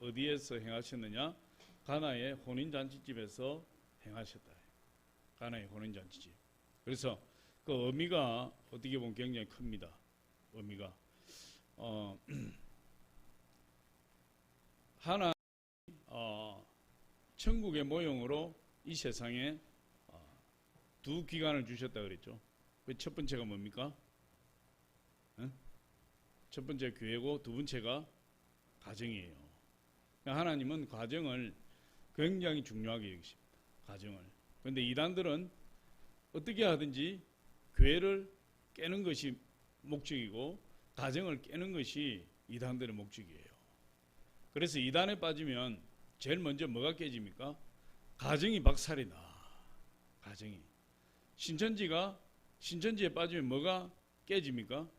어디에서 행하셨느냐? 가나의 혼인잔치집에서 행하셨다. 가나의 혼인잔치집. 그래서 그 의미가 어떻게 보면 굉장히 큽니다. 의미가 하나님 천국의 모형으로 이 세상에 두 기관을 주셨다 그랬죠. 그 첫 번째가 뭡니까? 첫 번째 교회고 두 번째가 가정이에요. 하나님은 가정을 굉장히 중요하게 여기십니다. 가정을. 그런데 이단들은 어떻게 하든지 교회를 깨는 것이 목적이고 가정을 깨는 것이 이단들의 목적이에요. 그래서 이단에 빠지면 제일 먼저 뭐가 깨집니까? 가정이 박살이 나. 가정이. 신천지에 빠지면 뭐가 깨집니까?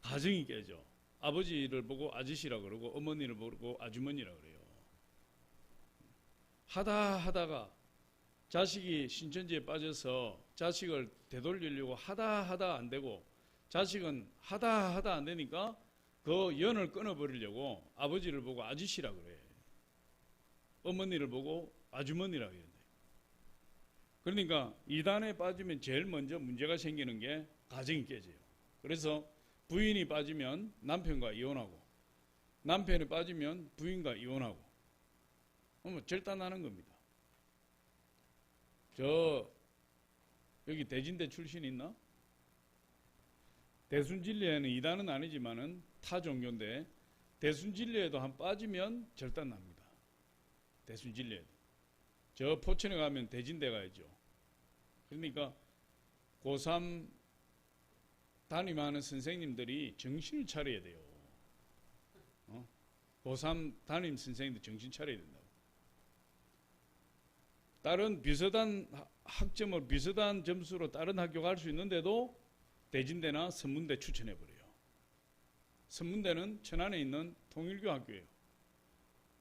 가정이 깨져. 아버지를 보고 아저씨라 그러고 어머니를 보고 아주머니라 그래요. 하다가 자식이 신천지에 빠져서 자식을 되돌리려고 하다 안 되고 자식은 하다 안 되니까 그 연을 끊어버리려고 아버지를 보고 아저씨라 그래. 어머니를 보고 아주머니라 그래. 그러니까 이단에 빠지면 제일 먼저 문제가 생기는 게 가정이 깨져요. 그래서 부인이 빠지면 남편과 이혼하고 남편이 빠지면 부인과 이혼하고 절단하는 겁니다. 저 여기 대진대 출신 있나? 대순진리에는 이단은 아니지만은 타 종교인데 대순진리에도 한 빠지면 절단납니다. 대순진리에도. 저 포천에 가면 대진대 가야죠. 그러니까 고3 담임하는 선생님들이 정신을 차려야 돼요. 고3 담임 선생님들 정신 차려야 된다고. 다른 비슷한 학점을 비슷한 점수로 다른 학교 갈 수 있는데도 대진대나 선문대 추천해버려요. 선문대는 천안에 있는 통일교 학교예요.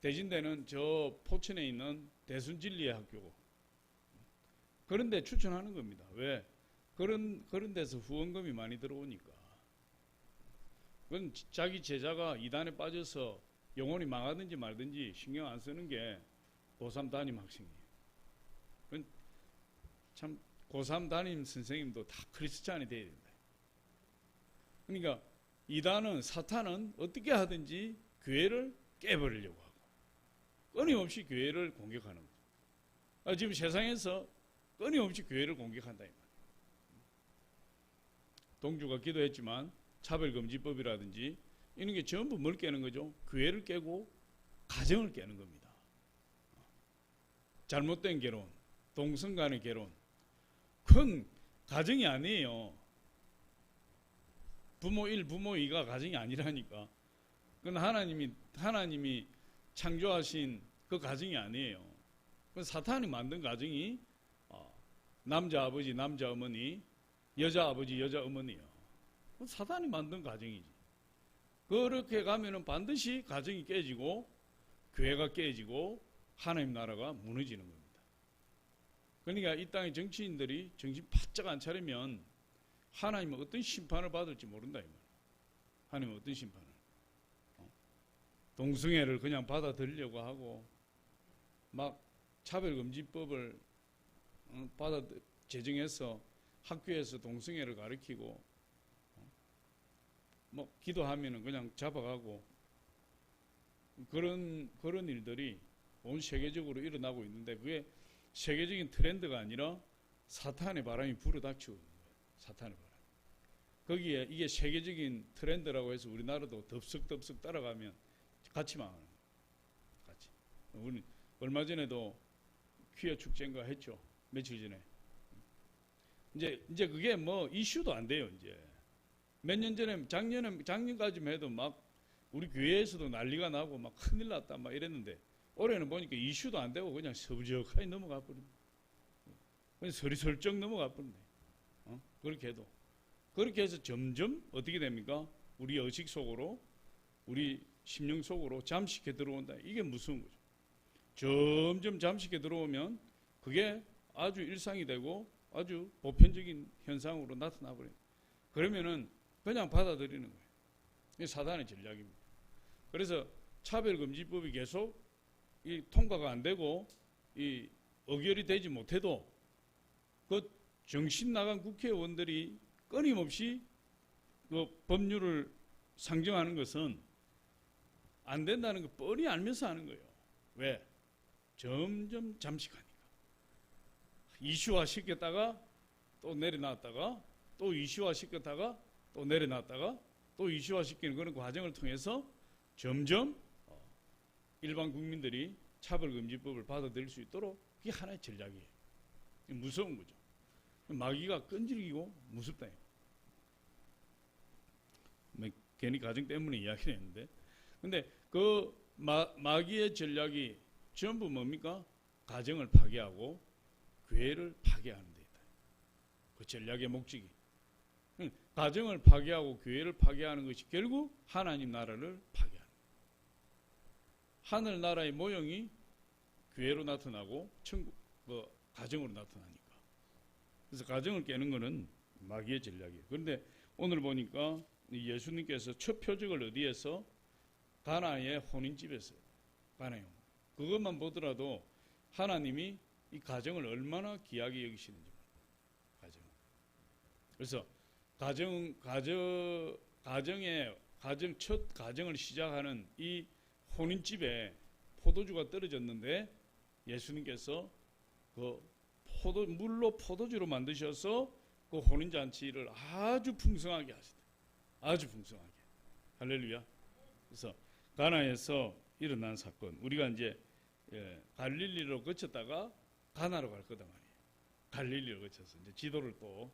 대진대는 저 포천에 있는 대순진리의 학교고. 그런데 추천하는 겁니다. 왜? 그런 데서 후원금이 많이 들어오니까. 그건 자기 제자가 이단에 빠져서 영혼이 망하든지 말든지 신경 안 쓰는 게 고3 담임 학생이에요. 그건 참 고3 담임 선생님도 다 크리스찬이 돼야 된다. 그러니까 이단은 사탄은 어떻게 하든지 교회를 깨버리려고 하고 끊임없이 교회를 공격하는 거죠. 지금 세상에서 끊임없이 교회를 공격한다 이 말이에요. 동주가 기도했지만 차별금지법이라든지 이런 게 전부 뭘 깨는 거죠? 교회를 깨고 가정을 깨는 겁니다. 잘못된 결혼, 동성 간의 결혼, 그건 가정이 아니에요. 부모 1, 부모 2가 가정이 아니라니까. 그건 하나님이 창조하신 그 가정이 아니에요. 그건 사탄이 만든 가정이 남자 아버지, 남자 어머니, 여자 아버지, 여자 어머니요. 그건 사탄이 만든 가정이지. 그렇게 가면은 반드시 가정이 깨지고 교회가 깨지고 하나님 나라가 무너지는 겁니다. 그러니까 이 땅의 정치인들이 정신 바짝 안 차리면 하나님은 어떤 심판을 받을지 모른다 이 말이에요. 하나님은 어떤 심판을. 동성애를 그냥 받아들이려고 하고 막 차별금지법을 제정해서 학교에서 동성애를 가르치고 뭐 기도하면은 그냥 잡아가고 그런 일들이 온 세계적으로 일어나고 있는데 그게 세계적인 트렌드가 아니라 사탄의 바람이 불어닥치고 있는 거예요. 사탄의 바람. 거기에 이게 세계적인 트렌드라고 해서 우리나라도 덥석덥석 따라가면 같이 망하는 거예요. 같이. 우리 얼마 전에도 퀴어 축제인가 했죠. 며칠 전에. 이제 그게 뭐 이슈도 안 돼요. 이제 몇 년 전에 작년까지만 해도 막 우리 교회에서도 난리가 나고 막 큰일 났다 막 이랬는데 올해는 보니까 이슈도 안 되고 그냥 서부적하게 넘어가 버린다. 그냥 서리설쩍 넘어가 버린다. 그렇게 해서 점점 어떻게 됩니까? 우리 의식 속으로 우리 심령 속으로 잠식해 들어온다. 이게 무서운 거죠. 점점 잠식해 들어오면 그게 아주 일상이 되고 아주 보편적인 현상으로 나타나 버려요. 그러면은 그냥 받아들이는 거예요. 이게 사단의 전략입니다. 그래서 차별금지법이 계속 이 통과가 안 되고 이 의결이 되지 못해도 그 정신 나간 국회의원들이 끊임없이 그 법률을 상정하는 것은 안 된다는 거 뻔히 알면서 하는 거예요. 왜? 점점 잠식하니까. 이슈화 시켰다가 또 내려놨다가 또 이슈화 시켰다가 또 내려놨다가 또 이슈화 시키는 그런 과정을 통해서 점점 일반 국민들이 차별금지법을 받아들일 수 있도록 그게 하나의 전략이에요. 무서운 거죠. 마귀가 끈질기고 무섭다. 괜히 가정 때문에 이야기를 했는데, 근데 그 마귀의 전략이 전부 뭡니까? 가정을 파괴하고 교회를 파괴하는 데 있다. 그 전략의 목적이. 가정을 파괴하고 교회를 파괴하는 것이 결국 하나님 나라를 파괴하는 거예요. 하늘 나라의 모형이 교회로 나타나고 가정으로 나타나니까. 그래서 가정을 깨는 것은 마귀의 전략이에요. 그런데 오늘 보니까 예수님께서 첫 표적을 어디에서? 가나의 혼인집에서. 가나요. 그것만 보더라도 하나님이 이 가정을 얼마나 귀하게 여기시는지. 그래서 첫 가정을 시작하는 이 혼인집에 포도주가 떨어졌는데 예수님께서 그 물로 포도주로 만드셔서 그 혼인잔치를 아주 풍성하게 하시다. 아주 풍성하게. 할렐루야. 그래서 가나에서 일어난 사건. 우리가 이제 갈릴리로 거쳤다가 가나로 갈 거다 말이에요. 갈릴리로 거쳐서 이제 지도를 또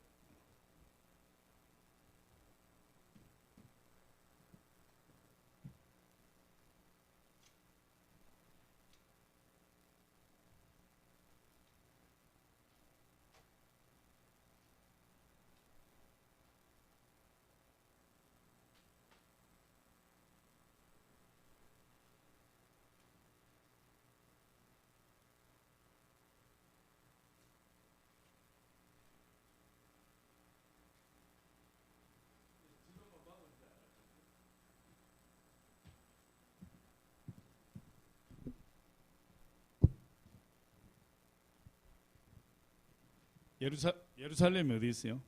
예루살렘이 어디 있어요?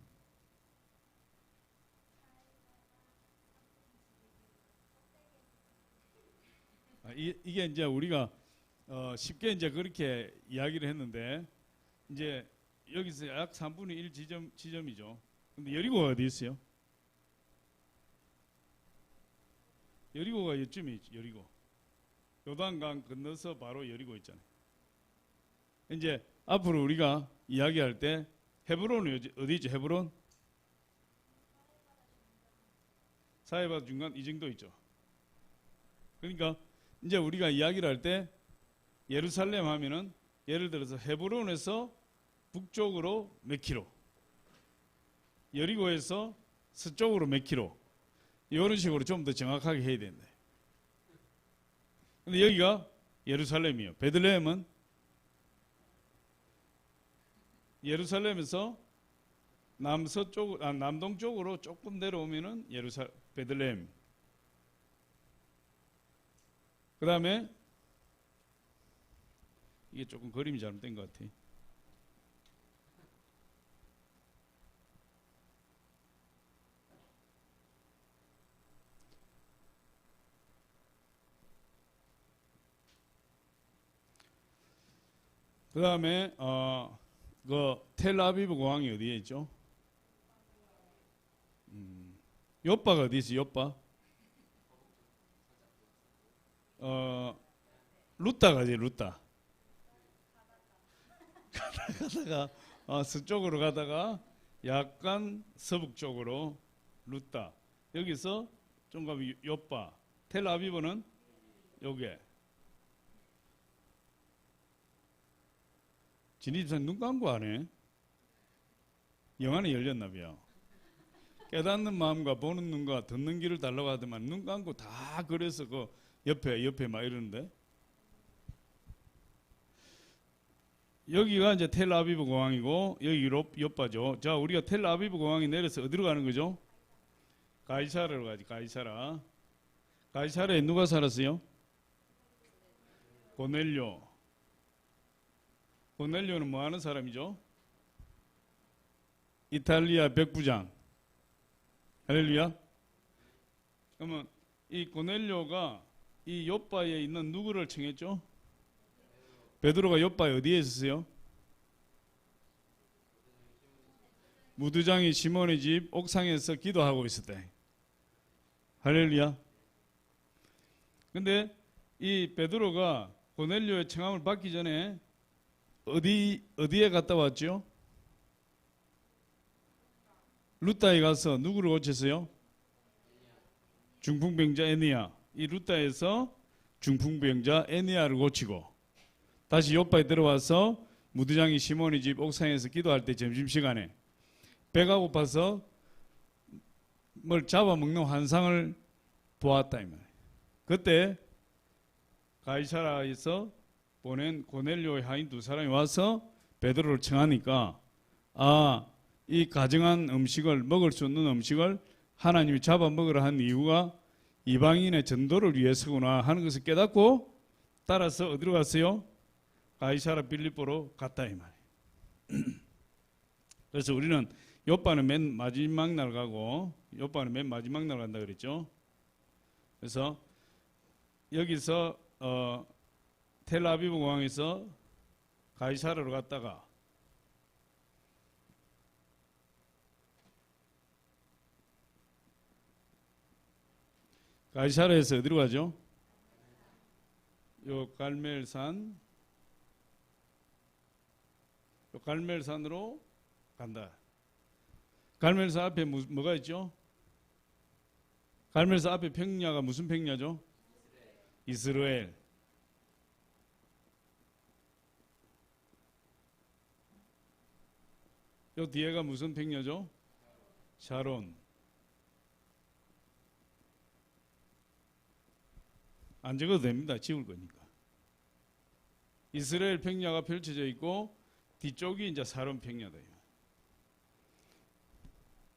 이게 이제 우리가 쉽게 이제 그렇게 이야기를 했는데 이제 여기서 약 3분의 1 지점이죠. 근데 여리고가 어디 있어요? 여리고가 이쯤에 있죠. 여리고. 요단강 건너서 바로 여리고 있잖아요. 이제 앞으로 우리가 이야기할 때 헤브론이 어디 있죠? 헤브론? 사해바다 중간 이 정도 있죠. 그러니까 이제 우리가 이야기를 할 때 예루살렘 하면은 예를 들어서 헤브론에서 북쪽으로 몇 킬로, 여리고에서 서쪽으로 몇 킬로, 이런 식으로 좀 더 정확하게 해야 된다. 근데 여기가 예루살렘이에요. 베들레헴은 예루살렘에서 남동쪽으로 조금 내려오면은 베들레헴. 그 다음에 이게 조금 그림이 잘못된 것 같아. 그 다음에 그 텔아비브 공항이 어디에 있죠? 요빠가 어디 있어? 요빠? 루타가지 루타. 가다가 서쪽으로 가다가 약간 서북쪽으로 루타. 여기서 좀 가면 요빠. 텔아비브는 요게. 진입선 눈 감고 하네. 영안이 열렸나 봐요. 깨닫는 마음과 보는 눈과 듣는 귀를 달라고 하더만 눈 감고 다 그래서 그 옆에 막 이러는데, 여기가 이제 텔아비브 공항이고 여기 요빠죠. 자, 우리가 텔아비브 공항에 내려서 어디로 가는 거죠? 가이사라로 가지. 가이사라에 누가 살았어요? 고넬료. 고넬료는 뭐 하는 사람이죠? 이탈리아 백부장. 할렐루야. 그러면 이 고넬료가 이 욥바에 있는 누구를 청했죠? 베드로가 욥바에 어디에 있었어요? 무두장이 시몬의 집 옥상에서 기도하고 있었대. 할렐루야. 근데 이 베드로가 고넬료의 청함을 받기 전에 어디에 갔다 왔죠? 루다에 가서 누구를 고쳤어요? 중풍병자 에니야. 이 루다에서 중풍병자 에니야를 고치고 다시 욥바에 들어와서 무두장이 시몬의 집 옥상에서 기도할 때 점심시간에 배가 고파서 뭘 잡아먹는 환상을 보았다 이 말이에요. 그때 가이사라에서 보낸 고넬료의 하인 두 사람이 와서 베드로를 청하니까 이 가정한 음식을 먹을 수 없는 음식을 하나님이 잡아먹으라 한 이유가 이방인의 전도를 위해서구나 하는 것을 깨닫고 따라서 어디로 갔어요? 가이사라 빌립보로 갔다 이 말이에요. 그래서 우리는 욥바는 맨 마지막 날 가고 욥바는 맨 마지막 날 간다 그랬죠. 그래서 여기서 텔아비브 공항에서 가이사라로 갔다가 가이사라에서 어디로 가죠? 요 갈멜산으로 간다. 갈멜산 앞에 뭐가 있죠? 갈멜산 앞에 평야가 무슨 평야죠? 이스라엘. 요 뒤에가 무슨 평야죠? 샤론. 안 적어도 됩니다. 지울 거니까. 이스라엘 평야가 펼쳐져 있고 뒤쪽이 이제 샤론 평야다.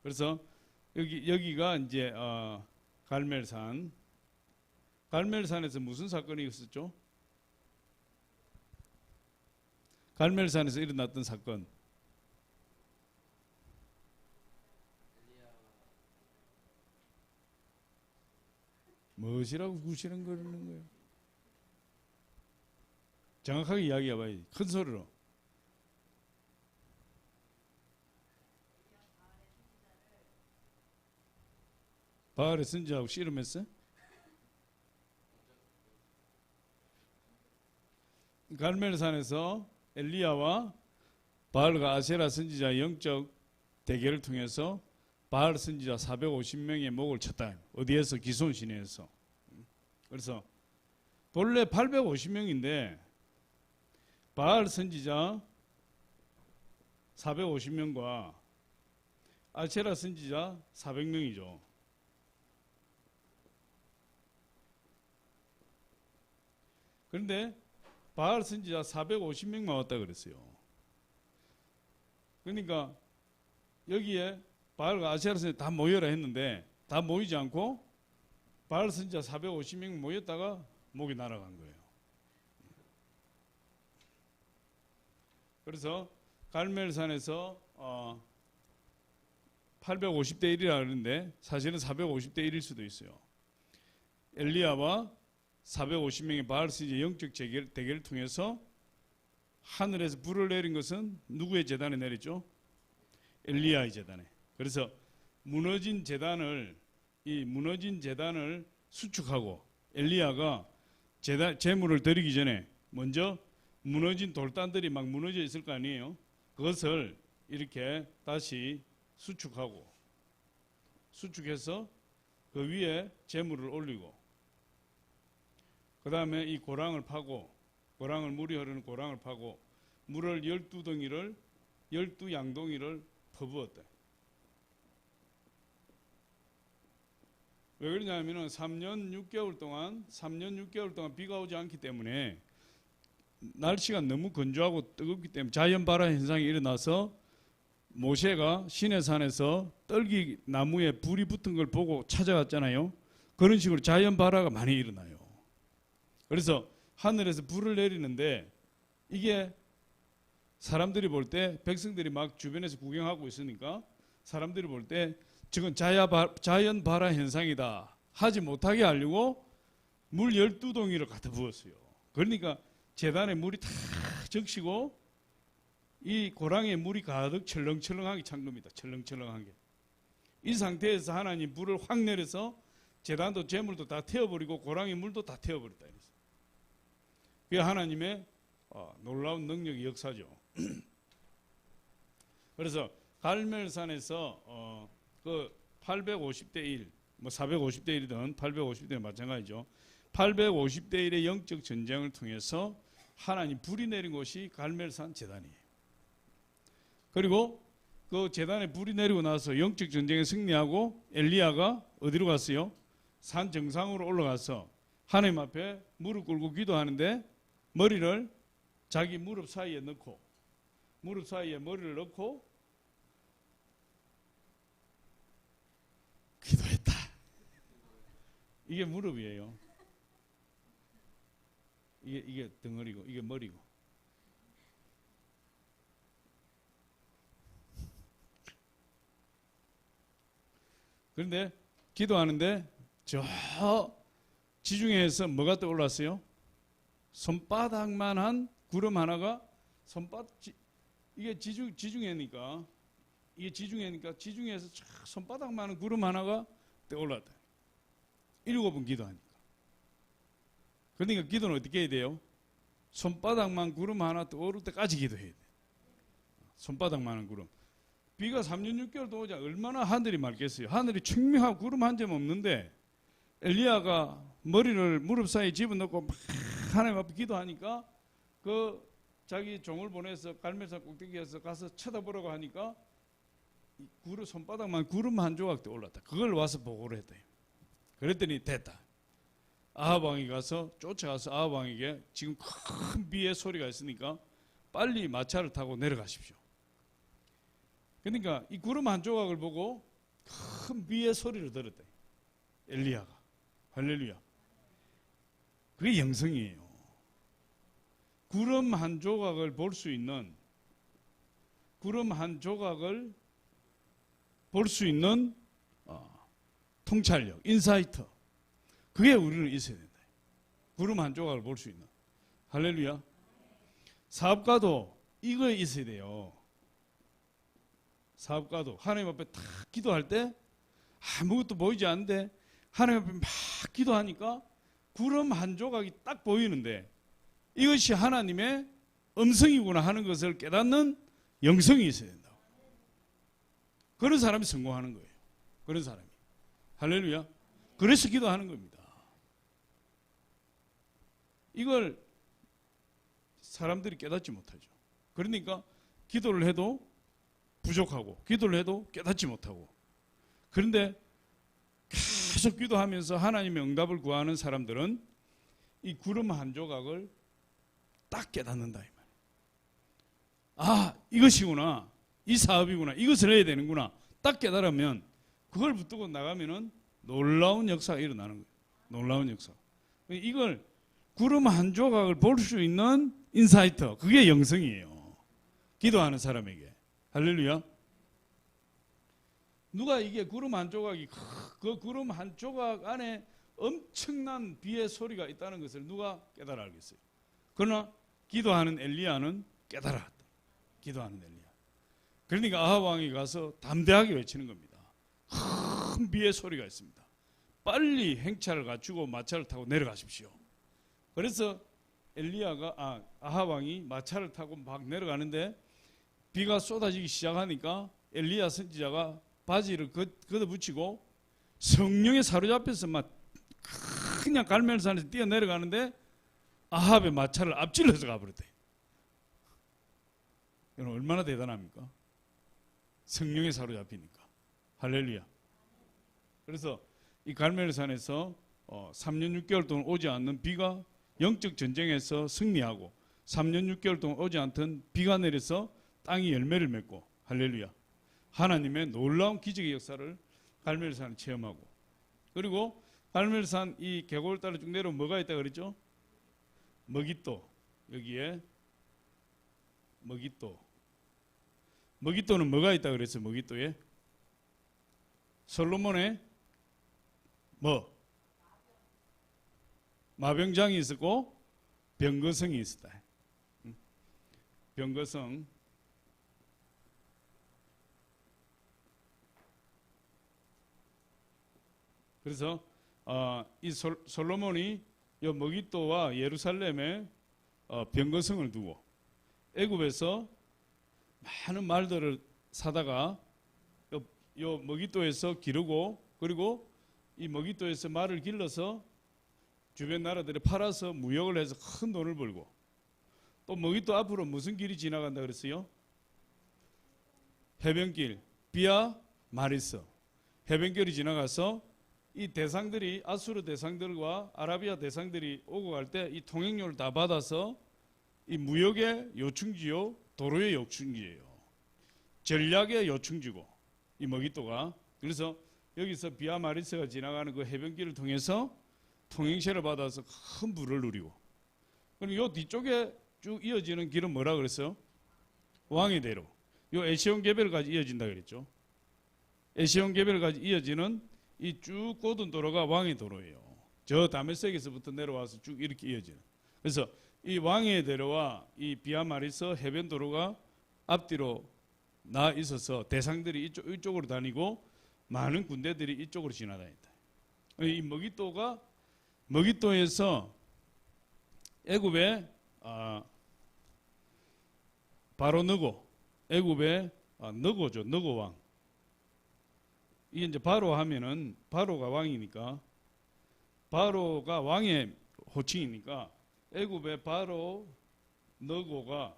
그래서 여기가 이제 갈멜산. 갈멜산에서 무슨 사건이 있었죠? 갈멜산에서 일어났던 사건. 무엇이라고 구시렁거리는 거예요? 정확하게 이야기해봐야지. 큰 소리로. 바알의 선지자하고 씨름했어요? 갈멜산에서 엘리야와 바알과 아세라 선지자의 영적 대결을 통해서 바알 선지자 450명의 목을 쳤다. 어디에서? 기손 시내에서. 그래서 본래 850명인데 바알 선지자 450명과 아세라 선지자 400명이죠. 그런데 바알 선지자 450명만 왔다 그랬어요. 그러니까 여기에 바알과 아세라 선지자 다 모여라 했는데 다 모이지 않고 바알 선지자 450명 모였다가 목이 날아간 거예요. 그래서 갈멜산에서 850대 1이라 그러는데 사실은 450대 1일 수도 있어요. 엘리야와 450명의 바알 선지자 영적 대결을 통해서 하늘에서 불을 내린 것은 누구의 재단에 내렸죠? 엘리야의 재단에. 그래서 무너진 재단을 수축하고 엘리야가 제물을 드리기 전에 먼저 무너진 돌단들이 막 무너져 있을 거 아니에요. 그것을 이렇게 다시 수축해서 그 위에 제물을 올리고 그 다음에 이 고랑을 파고 물이 흐르는 고랑을 파고 물을 12양동이를 퍼부었다. 왜 그러냐면은 3년 6개월 동안 비가 오지 않기 때문에 날씨가 너무 건조하고 뜨겁기 때문에 자연발화 현상이 일어나서 모세가 시내산에서 떨기 나무에 불이 붙은 걸 보고 찾아갔잖아요. 그런 식으로 자연발화가 많이 일어나요. 그래서 하늘에서 불을 내리는데 이게 사람들이 볼 때 백성들이 막 주변에서 구경하고 있으니까 사람들이 볼 때 지금 자연 발화 현상이다 하지 못하게 하려고 물 12동이를 갖다 부었어요. 그러니까 제단에 물이 다 적시고 이 고랑에 물이 가득 철렁철렁하게 찬 겁니다. 철렁철렁하게. 이 상태에서 하나님 불을 확 내려서 제단도 재물도 다 태워버리고 고랑의 물도 다 태워버렸다. 그게 하나님의 놀라운 능력의 역사죠. 그래서 갈멜산에서 그 850대 1, 뭐 450대 1이든 850대 1 마찬가지죠. 850대 1의 영적 전쟁을 통해서 하나님 불이 내린 곳이 갈멜산 제단이에요. 그리고 그 제단에 불이 내리고 나서 영적 전쟁에 승리하고 엘리야가 어디로 갔어요? 산 정상으로 올라가서 하나님 앞에 무릎 꿇고 기도하는데 머리를 자기 무릎 사이에 넣고 무릎 사이에 머리를 넣고 기도했다. 이게 무릎이에요. 이게 덩어리고 이게 머리고. 그런데 기도하는데 저 지중해에서 뭐가 떠올랐어요? 손바닥만한 구름 하나가 이게 지중해니까 지중해에서 손바닥만한 구름 하나가 떠올랐다. 7번 기도하니까. 그러니까 기도는 어떻게 해야 돼요? 손바닥만 구름 하나 떠오를 때까지 기도해야 돼. 손바닥만한 구름. 비가 3년 6개월 도 오지 얼마나 하늘이 맑겠어요. 하늘이 청명하고 구름 한 점 없는데 엘리야가 머리를 무릎 사이에 집어넣고 막 하나님 앞에 기도하니까 그 자기 종을 보내서 갈멜산 꼭대기에서 가서 쳐다보라고 하니까 손바닥만 구름 한 조각 떠올랐다. 그걸 와서 보고를 했다. 그랬더니 됐다. 아합 왕이 가서 쫓아가서 아합 왕에게 지금 큰 비의 소리가 있으니까 빨리 마차를 타고 내려가십시오. 그러니까 이 구름 한 조각을 보고 큰 비의 소리를 들었다. 엘리야가. 할렐루야. 그게 영성이에요. 구름 한 조각을 볼 수 있는 통찰력, 인사이트. 그게 우리는 있어야 된다. 구름 한 조각을 볼 수 있는. 할렐루야. 사업가도 이거 있어야 돼요. 사업가도 하나님 앞에 딱 기도할 때 아무것도 보이지 않는데 하나님 앞에 막 기도하니까 구름 한 조각이 딱 보이는데 이것이 하나님의 음성이구나 하는 것을 깨닫는 영성이 있어야 된다고. 그런 사람이 성공하는 거예요. 그런 사람이. 할렐루야. 그래서 기도하는 겁니다. 이걸 사람들이 깨닫지 못하죠. 그러니까 기도를 해도 부족하고 기도를 해도 깨닫지 못하고. 그런데 계속 기도하면서 하나님의 응답을 구하는 사람들은 이 구름 한 조각을 딱 깨닫는다 이 말이에요. 아, 이것이구나. 이 사업이구나. 이것을 해야 되는구나. 딱 깨달으면 그걸 붙들고 나가면은 놀라운 역사가 일어나는 거예요. 놀라운 역사. 이걸 구름 한 조각을 볼 수 있는 인사이트. 그게 영성이에요. 기도하는 사람에게. 할렐루야. 누가 이게 구름 한 조각이 그 구름 한 조각 안에 엄청난 비의 소리가 있다는 것을 누가 깨달아 알겠어요. 그러나 기도하는 엘리야는 깨달았다. 기도하는 엘리야. 그러니까 아합 왕이 가서 담대하게 외치는 겁니다. 큰 비의 소리가 있습니다. 빨리 행차를 갖추고 마차를 타고 내려가십시오. 그래서 아합 왕이 마차를 타고 막 내려가는데 비가 쏟아지기 시작하니까 엘리야 선지자가 바지를 걷어붙이고 성령에 사로잡혀서 막 그냥 갈멜산에서 뛰어내려가는데 아합의 마차를 앞질러서 가버렸대. 여러분 얼마나 대단합니까? 성령에 사로잡히니까. 할렐루야. 그래서 이 갈멜산에서 3년 6개월 동안 오지 않는 비가 영적 전쟁에서 승리하고 3년 6개월 동안 오지 않던 비가 내려서 땅이 열매를 맺고 할렐루야. 하나님의 놀라운 기적의 역사를 갈멜산을 체험하고 그리고 갈멜산 이 계곡을 따라 쭉 내려오면 뭐가 있다 그랬죠? 머깃도, 여기에 머깃도. 머깃도는 뭐가 있다 그랬어요? 머깃도에 솔로몬의 마병장이 있었고 병거성이 있었다. 병거성. 그래서 이 솔로몬이 이 머깃도와 예루살렘에 병거성을 두고 애굽에서 많은 말들을 사다가 요 머깃도에서 기르고, 그리고 이 머깃도에서 말을 길러서 주변 나라들에 팔아서 무역을 해서 큰 돈을 벌고, 또 머깃도 앞으로 무슨 길이 지나간다 그랬어요? 해변길, 비아 마리스 해변길이 지나가서 이 대상들이, 아수르 대상들과 아라비아 대상들이 오고 갈 때 이 통행료를 다 받아서 이 무역의 요충지요, 도로의 요충지예요. 전략의 요충지고 이 머깃도가. 그래서 여기서 비아 마리스가 지나가는 그 해변길을 통해서 통행세를 받아서 큰 부를 누리고, 그럼 요 뒤쪽에 쭉 이어지는 길은 뭐라 그랬어요? 왕의 대로. 요 에시온 개별까지 이어진다 그랬죠. 에시온 개별까지 이어지는 이 쭉 곧은 도로가 왕의 도로예요. 저 다메섹에서부터 내려와서 쭉 이렇게 이어지는. 그래서 이 왕의 대로와 이 비아 마리스 해변 도로가 앞뒤로 나 있어서 대상들이 이쪽으로 다니고 많은 군대들이 이쪽으로 지나다닌다. 이 머깃도에서 애굽의 바로 너고, 애굽의 너고죠. 너고 왕. 이게 이제 바로 하면은 바로가 왕이니까, 바로가 왕의 호칭이니까 애굽의 바로 너고가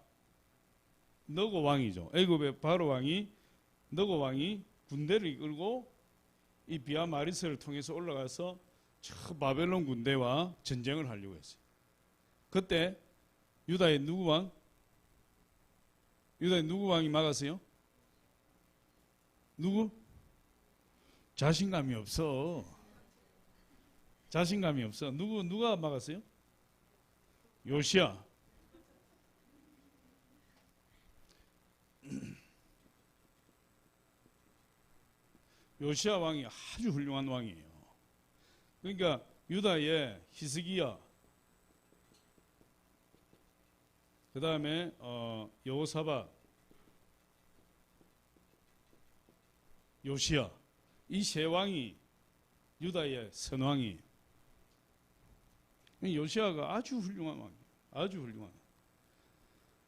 너고 왕이죠. 애굽의 바로 왕이, 너고 왕이 군대를 이끌고 이 비아 마리스를 통해서 올라가서 저 바벨론 군대와 전쟁을 하려고 했어요. 그때 유다의 누구 왕? 유다의 누구 왕이 막았어요? 누구? 자신감이 없어. 자신감이 없어. 누가 막았어요? 요시야. 요시야 왕이 아주 훌륭한 왕이에요. 그러니까 유다의 히스기야, 그 다음에 여호사밧, 요시야, 이 세 왕이 유다의 선왕이에요. 요시야가 아주 훌륭한 왕이에요. 아주 훌륭한.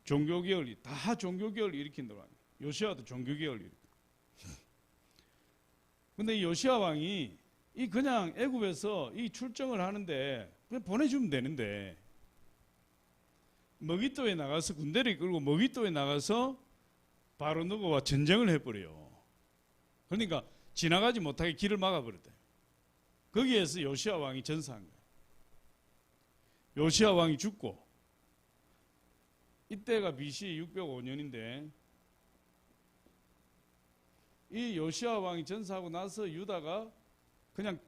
종교개혁이 다 종교개혁을 일으킨 왕이에요. 요시야도 종교개혁을 일으킨. 근데 이 요시야 왕이 이 그냥 애굽에서 이 출정을 하는데 그냥 보내주면 되는데, 머깃도에 나가서 군대를 이끌고 머깃도에 나가서 바로 너고와 전쟁을 해버려요. 그러니까 지나가지 못하게 길을 막아버렸대요. 거기에서 요시야 왕이 전사한 거예요. 요시야 왕이 죽고, 이때가 BC 605년인데 이 요시야 왕이 전사하고 나서 유다가 그냥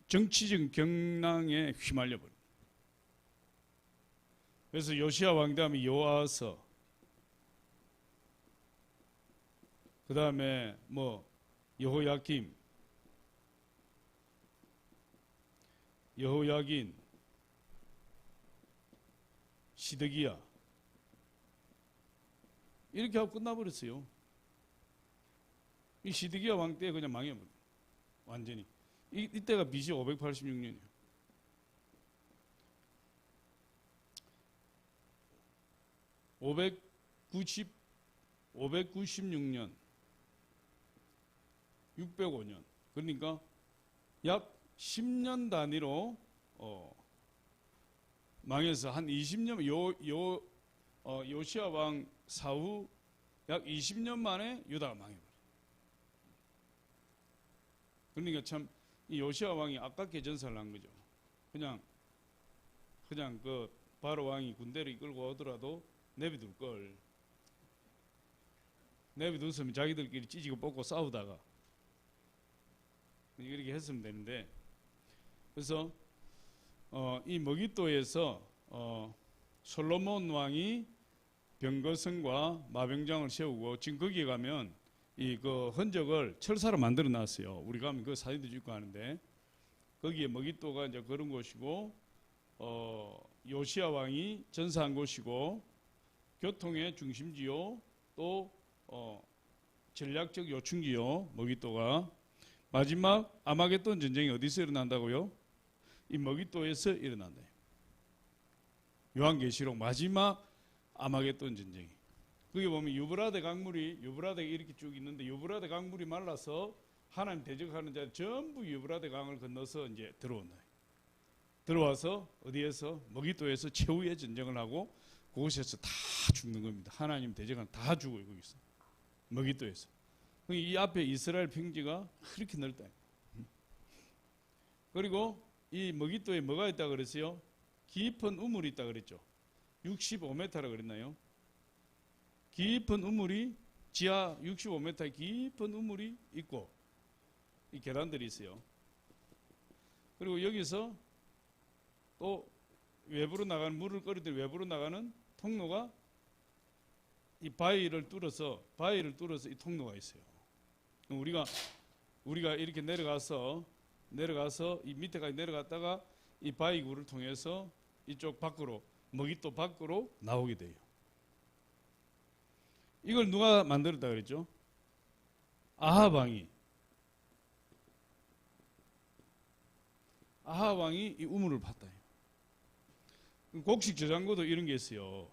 정치적 경랑에 휘말려 버려요. 그래서 요시야 왕 다음에 요아서, 그 다음에 여호야김, 여호야긴, 시드기야, 이렇게 하고 끝나버렸어요. 이 시드기야 왕 때 그냥 망해버려요. 완전히. 이때가 BC 586년이에요. (590) 596년 605년, 그러니까 약 10년 단위로 망해서 한 20년, 요시야 왕 사후 약 20년 만에 유다가 망해버려요. 그러니까 참 이 요시야 왕이 아깝게 전사를 한 거죠. 그냥 그 바로 왕이 군대를 이끌고 오더라도 내비둘 걸. 내비뒀으면 자기들끼리 찢고 뽑고 싸우다가 이렇게 했으면 되는데, 그래서 이 머깃도에서 솔로몬 왕이 병거성과 마병장을 세우고 지금 거기에 가면 이 그 흔적을 철사로 만들어 놨어요. 우리 가면 그 사진도 찍고 하는데 거기에 머깃도가 이제 그런 곳이고 요시야 왕이 전사한 곳이고 교통의 중심지요. 또 전략적 요충지요. 머깃도가 마지막 아마겟돈 전쟁이 어디서 일어난다고요? 이 머깃도에서 일어난다. 요한계시록 마지막 아마겟돈 전쟁이. 거기 보면 유브라데 강물이 유브라데가 이렇게 쭉 있는데 유브라데 강물이 말라서 하나님 대적하는 자 전부 유브라데 강을 건너서 이제 들어온다. 들어와서 어디에서 머깃도에서 최후의 전쟁을 하고 그곳에서 다 죽는 겁니다. 하나님 대적하는 다 죽어요 거기서 머깃도에서. 이 앞에 이스라엘 평지가 그렇게 넓다. 그리고 이 머깃도에 뭐가 있다 그랬어요? 깊은 우물이 있다 그랬죠. 65m라 그랬나요? 깊은 우물이 지하 65m 깊은 우물이 있고 이 계단들이 있어요. 그리고 여기서 또 외부로 나가는 물을 끓이듯 외부로 나가는 통로가 이 바위를 뚫어서 이 통로가 있어요. 우리가 이렇게 내려가서 이 밑에까지 내려갔다가 이 바위굴을 통해서 이쪽 밖으로 머깃도 밖으로 나오게 돼요. 이걸 누가 만들었다 그랬죠? 아합 왕이 이 우물을 팠다. 곡식 저장고도 이런 게 있어요.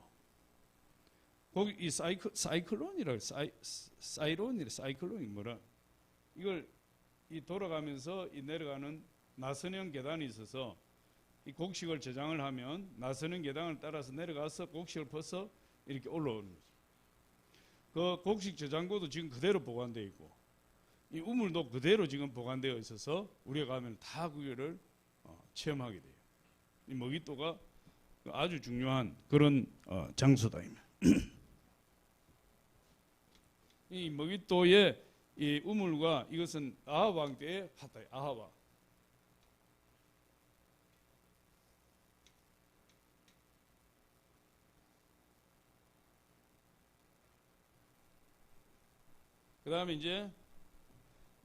이 사이클론이 뭐라? 이걸 이 돌아가면서 이 내려가는 나선형 계단이 있어서 이 곡식을 저장을 하면 나선형 계단을 따라서 내려가서 곡식을 퍼서 이렇게 올라오는 거죠. 그 곡식 저장고도 지금 그대로 보관되어 있고 이 우물도 그대로 지금 보관되어 있어서 우리가 가면 다 그거를 체험하게 돼요. 이 머깃도가 아주 중요한 그런 장소다. 이 머깃도의 이 우물과 이것은 아합 왕 때에 팠다. 아합 왕. 그 다음에 이제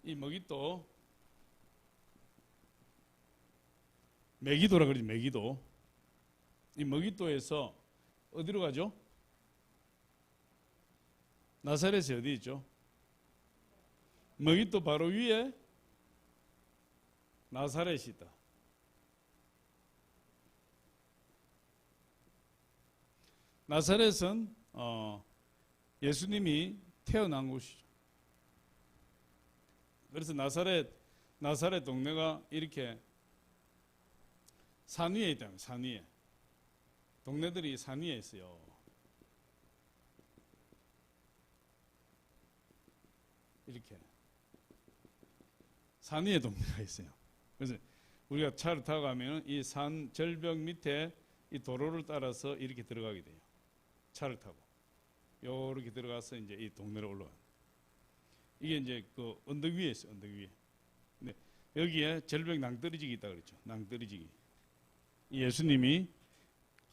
이 머깃도 메기도라 그러지. 메기도. 이 머깃도에서 어디로 가죠? 나사렛이 어디 있죠? 머깃도 바로 위에 나사렛이 있다. 나사렛은 예수님이 태어난 곳이죠. 그래서 나사렛 동네가 이렇게 산 위에 있다면 산 위에 동네들이 산 위에 있어요. 이렇게 산 위에 동네가 있어요. 그래서 우리가 차를 타고 가면 이 산 절벽 밑에 이 도로를 따라서 이렇게 들어가게 돼요. 차를 타고 요렇게 들어가서 이제 이 동네로 올라가. 이게 이제 그 언덕 위에 있어요. 언덕 위에. 근데 여기에 절벽 낭떠러지기 있다 그랬죠. 낭떠러지기. 예수님이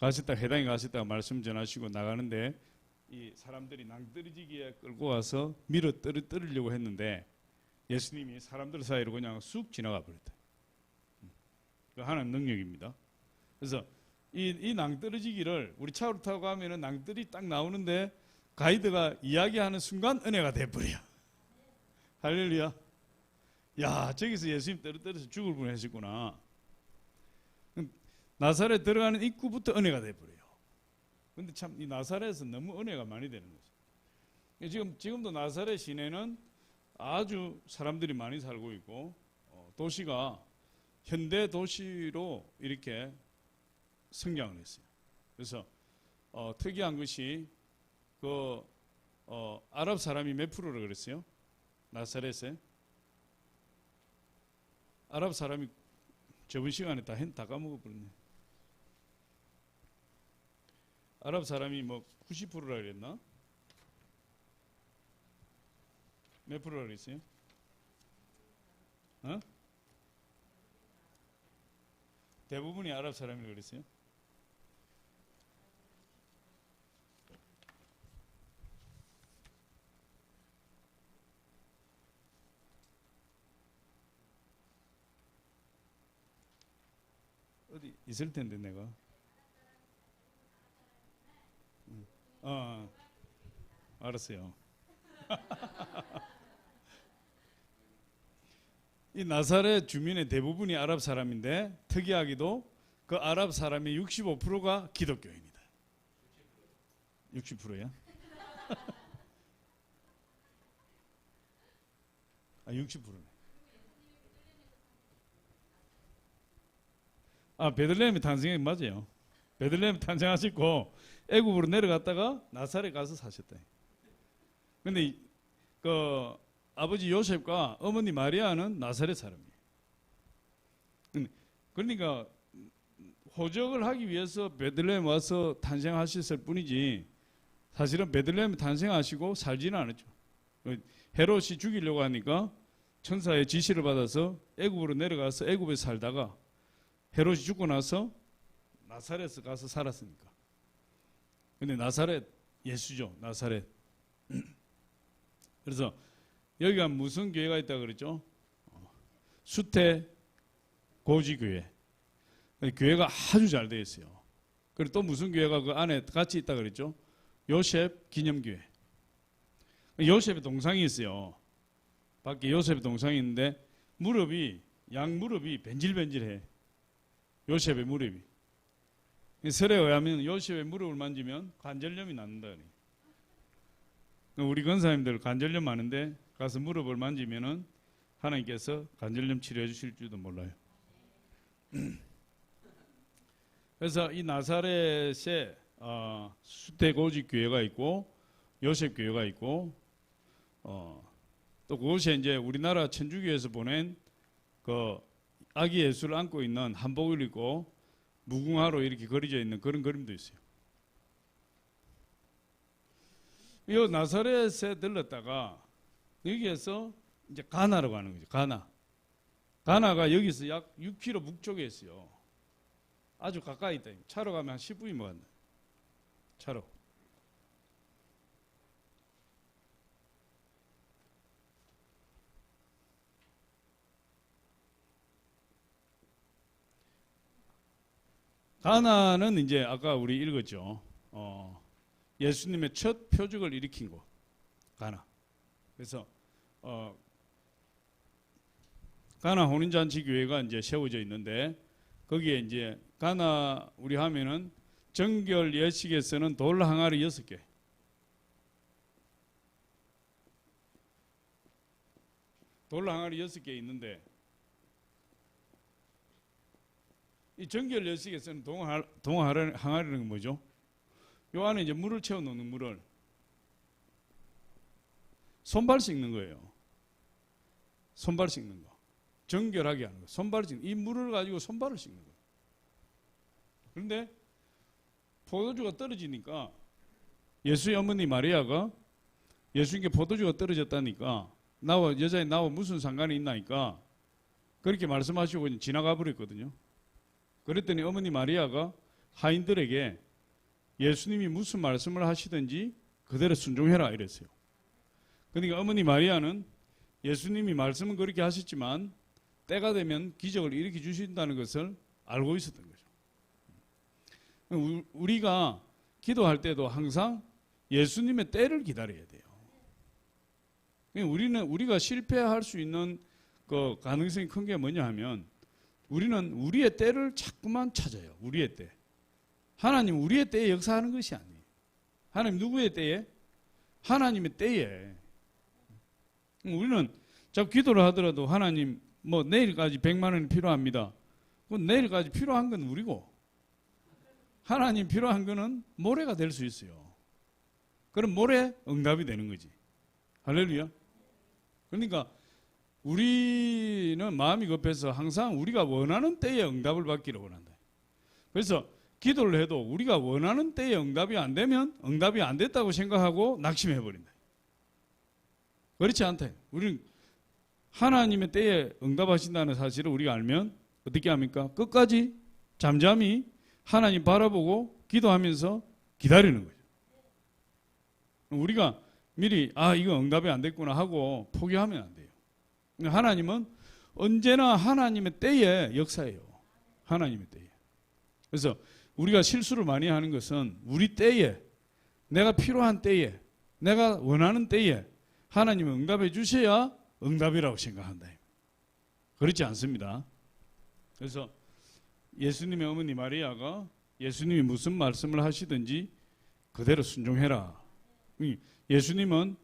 해당에 가셨다가 말씀 전하시고 나가는데 이 사람들이 낭떠러지기에 끌고 와서 밀어 떨으려고 했는데 예수님이 사람들 사이로 그냥 쑥 지나가 버렸다. 그 하나님 능력입니다. 그래서 이 낭떠러지기를 우리 차로 타고 가면은 낭떠러지 딱 나오는데 가이드가 이야기하는 순간 은혜가 돼버려. 할렐루야. 야, 저기서 예수님 떨어져서 죽을 뻔했었구나. 나사렛 들어가는 입구부터 은혜가 돼버려요. 근데 참 이 나사렛은 너무 은혜가 많이 되는 거죠. 지금도 나사렛 시내는 아주 사람들이 많이 살고 있고 도시가 현대 도시로 이렇게 성장을 했어요. 그래서 특이한 것이 아랍 사람이 몇 프로라 그랬어요? 나사렛에 아랍 사람이 저번 시간에 다 까먹어버렸네. 아랍 사람이 뭐 90%라 그랬나? 몇 프로라 그랬어요? 대부분이 아랍 사람이라고 그랬어요? 어디 있을 텐데 내가. 알았어요. 이 나사렛 주민의 대부분이 아랍 사람인데 특이하게도 그 아랍 사람의 65%가 기독교인이다. 60%야? 60%네. 베들레헴이 탄생이 맞아요. 베들레헴 탄생하셨고 애굽으로 내려갔다가 나사렛 가서 사셨다. 근데 그 아버지 요셉과 어머니 마리아는 나사렛 사람이에요. 그러니까 호적을 하기 위해서 베들레헴 와서 탄생하셨을 뿐이지 사실은 베들레헴 탄생하시고 살지는 않았죠. 헤롯이 죽이려고 하니까 천사의 지시를 받아서 애굽으로 내려가서 애굽에 살다가 헤롯이 죽고 나서 나사렛에 가서 살았으니까. 근데 나사렛 예수죠. 나사렛. 그래서 여기가 무슨 교회가 있다 그랬죠? 수태 고지교회. 교회가 아주 잘 되어 있어요. 그리고 또 무슨 교회가 그 안에 같이 있다 그랬죠? 요셉 기념교회. 요셉의 동상이 있어요. 밖에 요셉의 동상이 있는데 무릎이 양 무릎이 벤질벤질해. 요셉의 무릎이. 설에 의하면 요셉의 무릎을 만지면 관절염이 낫는다 그래. 우리 권사님들 관절염 많은데 가서 무릎을 만지면은 하나님께서 관절염 치료해 주실 줄도 몰라요. 그래서 이 나사렛에 수태고지 교회가 있고 요셉 교회가 있고 또 그곳에 이제 우리나라 천주교에서 보낸 그 아기 예수를 안고 있는 한복을 입고 무궁화로 이렇게 그려져 있는 그런 그림도 있어요. 이 나사렛에 들렀다가 여기에서 이제 가나로 가는 거죠. 가나가 여기서 약 6km 북쪽에 있어요. 아주 가까이 있다. 차로 가면 한 10분이면 간다. 차로. 가나는 이제 아까 우리 읽었죠. 예수님의 첫 표적을 일으킨 곳. 가나. 그래서 가나 혼인잔치 교회가 이제 세워져 있는데 거기에 이제 가나 우리 하면은 정결 예식에서는 돌 항아리 6개. 돌 항아리 6개 있는데 이 정결 예식에서는 동화 항아리는 뭐죠? 요 안에 이제 물을 채워 놓는 물을 손발 씻는 거예요. 손발 씻는 거. 정결하게 하는 거. 손발 씻는 거. 이 물을 가지고 손발을 씻는 거예요. 그런데 포도주가 떨어지니까 예수의 어머니 마리아가 예수님께 포도주가 떨어졌다니까 여자애 나와 무슨 상관이 있나니까 그렇게 말씀하시고 지나가 버렸거든요. 그랬더니 어머니 마리아가 하인들에게 예수님이 무슨 말씀을 하시든지 그대로 순종해라 이랬어요. 그러니까 어머니 마리아는 예수님이 말씀은 그렇게 하셨지만 때가 되면 기적을 일으켜 주신다는 것을 알고 있었던 거죠. 우리가 기도할 때도 항상 예수님의 때를 기다려야 돼요. 우리가 실패할 수 있는 그 가능성이 큰 게 뭐냐 하면 우리는 우리의 때를 자꾸만 찾아요. 우리의 때. 하나님 우리의 때에 역사하는 것이 아니에요. 하나님 누구의 때에? 하나님의 때에. 우리는 자꾸 기도를 하더라도 하나님 뭐 내일까지 100만 원이 필요합니다. 그건 내일까지 필요한 건 우리고 하나님 필요한 거는 모레가 될 수 있어요. 그럼 모레 응답이 되는 거지. 할렐루야. 그러니까 우리는 마음이 급해서 항상 우리가 원하는 때에 응답을 받기를 원한다. 그래서 기도를 해도 우리가 원하는 때에 응답이 안 되면 응답이 안 됐다고 생각하고 낙심해 버린다. 그렇지 않다. 우리는 하나님의 때에 응답하신다는 사실을 우리가 알면 어떻게 합니까? 끝까지 잠잠히 하나님 바라보고 기도하면서 기다리는 거죠. 우리가 미리 이거 응답이 안 됐구나 하고 포기하면 안 돼요. 하나님은 언제나 하나님의 때에 역사해요. 하나님의 때에. 그래서 우리가 실수를 많이 하는 것은 우리 때에, 내가 필요한 때에, 내가 원하는 때에 하나님은 응답해 주셔야 응답이라고 생각한다. 그렇지 않습니다. 그래서 예수님의 어머니 마리아가 예수님이 무슨 말씀을 하시든지 그대로 순종해라. 예수님은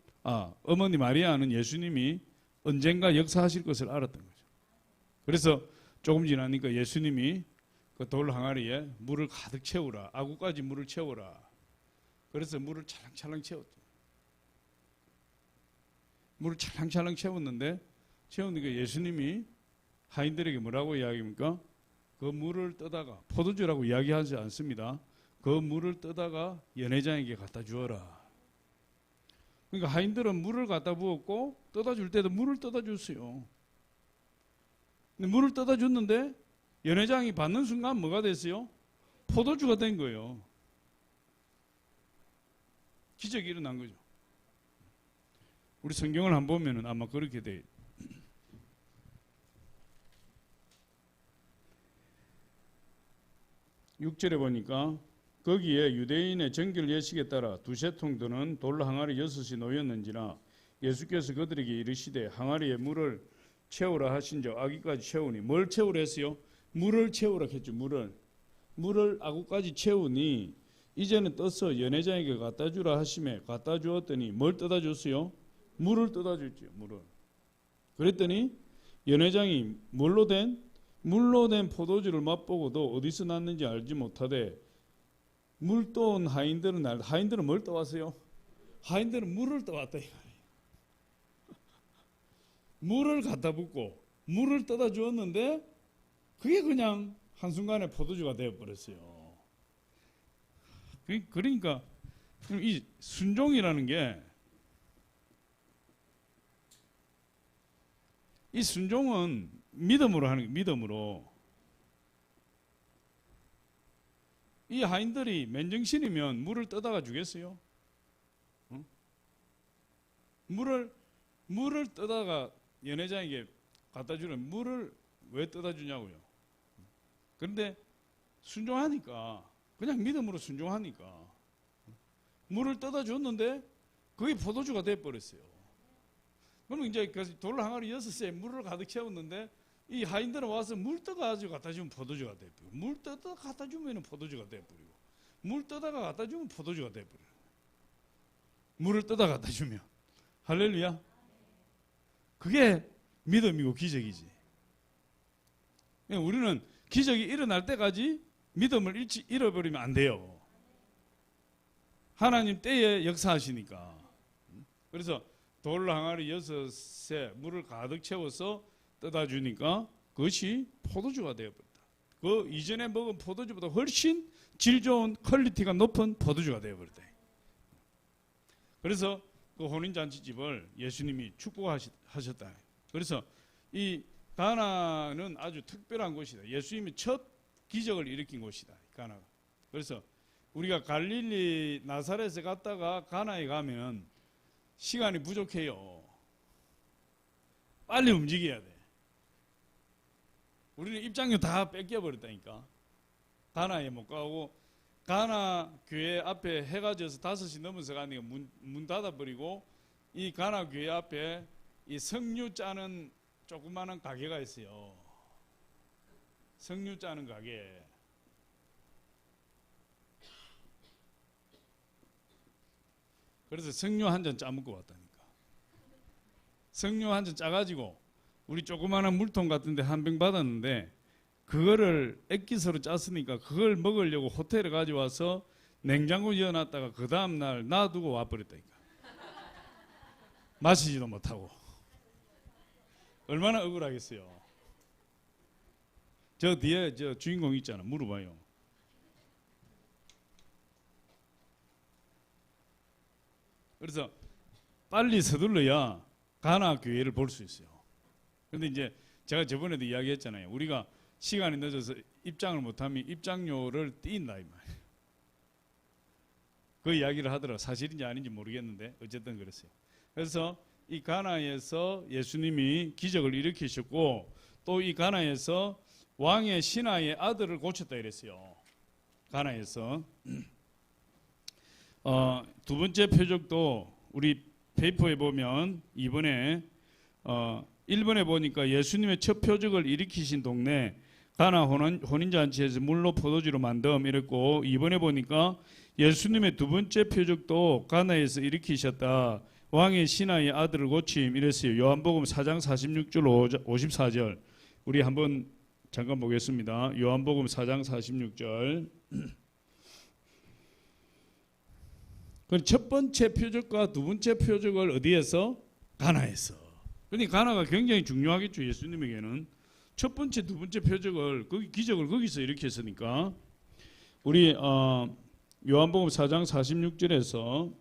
어머니 마리아는 예수님이 언젠가 역사하실 것을 알았던 거죠. 그래서 조금 지나니까 예수님이 그 돌 항아리에 물을 가득 채우라. 아구까지 물을 채우라. 그래서 물을 찰랑찰랑 채웠죠. 물을 찰랑찰랑 채웠는데 채우니까 예수님이 하인들에게 뭐라고 이야기합니까? 그 물을 떠다가, 포도주라고 이야기하지 않습니다. 그 물을 떠다가 연회장에게 갖다 주어라. 그러니까 하인들은 물을 갖다 부었고 떠다 줄 때도 물을 떠다 줬어요. 근데 물을 떠다 줬는데 연회장이 받는 순간 뭐가 됐어요? 포도주가 된 거예요. 기적이 일어난 거죠. 우리 성경을 한번 보면은 아마 그렇게 돼. 6절에 보니까 거기에 유대인의 정결 예식에 따라 두세 통 드는 돌 항아리 6이 놓였는지라 예수께서 그들에게 이르시되 항아리에 물을 채우라 하신즉 아기까지 채우니. 뭘 채우라 했어요? 물을 채우라 했죠. 물을 아구까지 채우니 이제는 떠서 연회장에게 갖다 주라 하심에 갖다 주었더니 뭘 떠다 줬어요? 물을 떠다 줬죠. 물을. 그랬더니 연회장이 물로 된 포도주를 맛보고도 어디서 났는지 알지 못하되 물 떠온 하인들은 뭘 떠왔어요? 하인들은 물을 떠왔다. 물을 갖다 붓고 물을 떠다 주었는데 그게 그냥 한순간에 포도주가 되어버렸어요. 그러니까 이 순종이라는 게, 이 순종은 믿음으로 하는 거예요. 믿음으로. 이 하인들이 맨정신이면 물을 떠다가 주겠어요? 응? 물을 떠다가 연회장에게 갖다 주는, 물을 왜 떠다 주냐고요. 그런데 순종하니까, 그냥 믿음으로 순종하니까 물을 떠다 줬는데 그게 포도주가 돼버렸어요. 그럼 이제 돌 항아리 6에 물을 가득 채웠는데 이 하인들은 와서 물 떠가지고 갖다 주면 포도주가 돼버리고, 물 떠다 갖다 주면 포도주가 돼버리고, 물 떠다가 갖다 주면 포도주가 돼버려요. 물을 떠다 갖다 주면. 할렐루야. 그게 믿음이고 기적이지. 우리는 기적이 일어날 때까지 믿음을 잃어버리면 안 돼요. 하나님 때에 역사하시니까. 그래서 돌 항아리 6에 물을 가득 채워서 떠다 주니까 그것이 포도주가 되어버렸다. 그 이전에 먹은 포도주보다 훨씬 질 좋은 퀄리티가 높은 포도주가 되어버렸다. 그래서 그 혼인잔치집을 예수님이 축복하셨다. 그래서 이 가나는 아주 특별한 곳이다. 예수님이 첫 기적을 일으킨 곳이다. 가나가. 그래서 우리가 갈릴리 나사렛에 갔다가 가나에 가면 시간이 부족해요. 빨리 움직여야 돼. 우리는 입장료 다 뺏겨버렸다니까. 가나에 못 가고, 가나 교회 앞에 해가 져서 5시 넘어서 가니까 문 닫아버리고, 이 가나 교회 앞에 이 석류 짜는 조그마한 가게가 있어요. 석류 짜는 가게. 그래서 석류 한 잔 짜먹고 왔다니까. 석류 한 잔 짜가지고 우리 조그마한 물통 같은데 한 병 받았는데 그거를 액기스로 짰으니까 그걸 먹으려고 호텔에 가져와서 냉장고 열어놨다가 그 다음날 놔두고 와버렸다니까. 마시지도 못하고. 얼마나 억울하겠어요. 저 뒤에 저 주인공 있잖아. 물어봐요. 그래서 빨리 서둘러야 가나 교회를 볼 수 있어요. 그런데 이제 제가 저번에도 이야기했잖아요. 우리가 시간이 늦어서 입장을 못하면 입장료를 띈다 이 말이에요. 그 이야기를 하더라고요. 사실인지 아닌지 모르겠는데 어쨌든 그랬어요. 그래서 이 가나에서 예수님이 기적을 일으키셨고 또 이 가나에서 왕의 신하의 아들을 고쳤다 이랬어요. 가나에서 두 번째 표적도 우리 페이퍼에 보면 이번에 1번에 보니까 예수님의 첫 표적을 일으키신 동네 가나 혼인잔치에서 물로 포도주로 만듦 이랬고, 2번에 보니까 예수님의 두 번째 표적도 가나에서 일으키셨다. 왕의 신하의 아들을 고침 이랬어요. 요한복음 4장 46절 54절 우리 한번 잠깐 보겠습니다. 요한복음 4장 46절. 그 첫 번째 표적과 두 번째 표적을 어디에서? 가나에서. 그러니까 가나가 굉장히 중요하겠죠. 예수님에게는 첫 번째, 두 번째 표적을 기적을 거기서 일으켰으니까. 우리 요한복음 4장 46절에서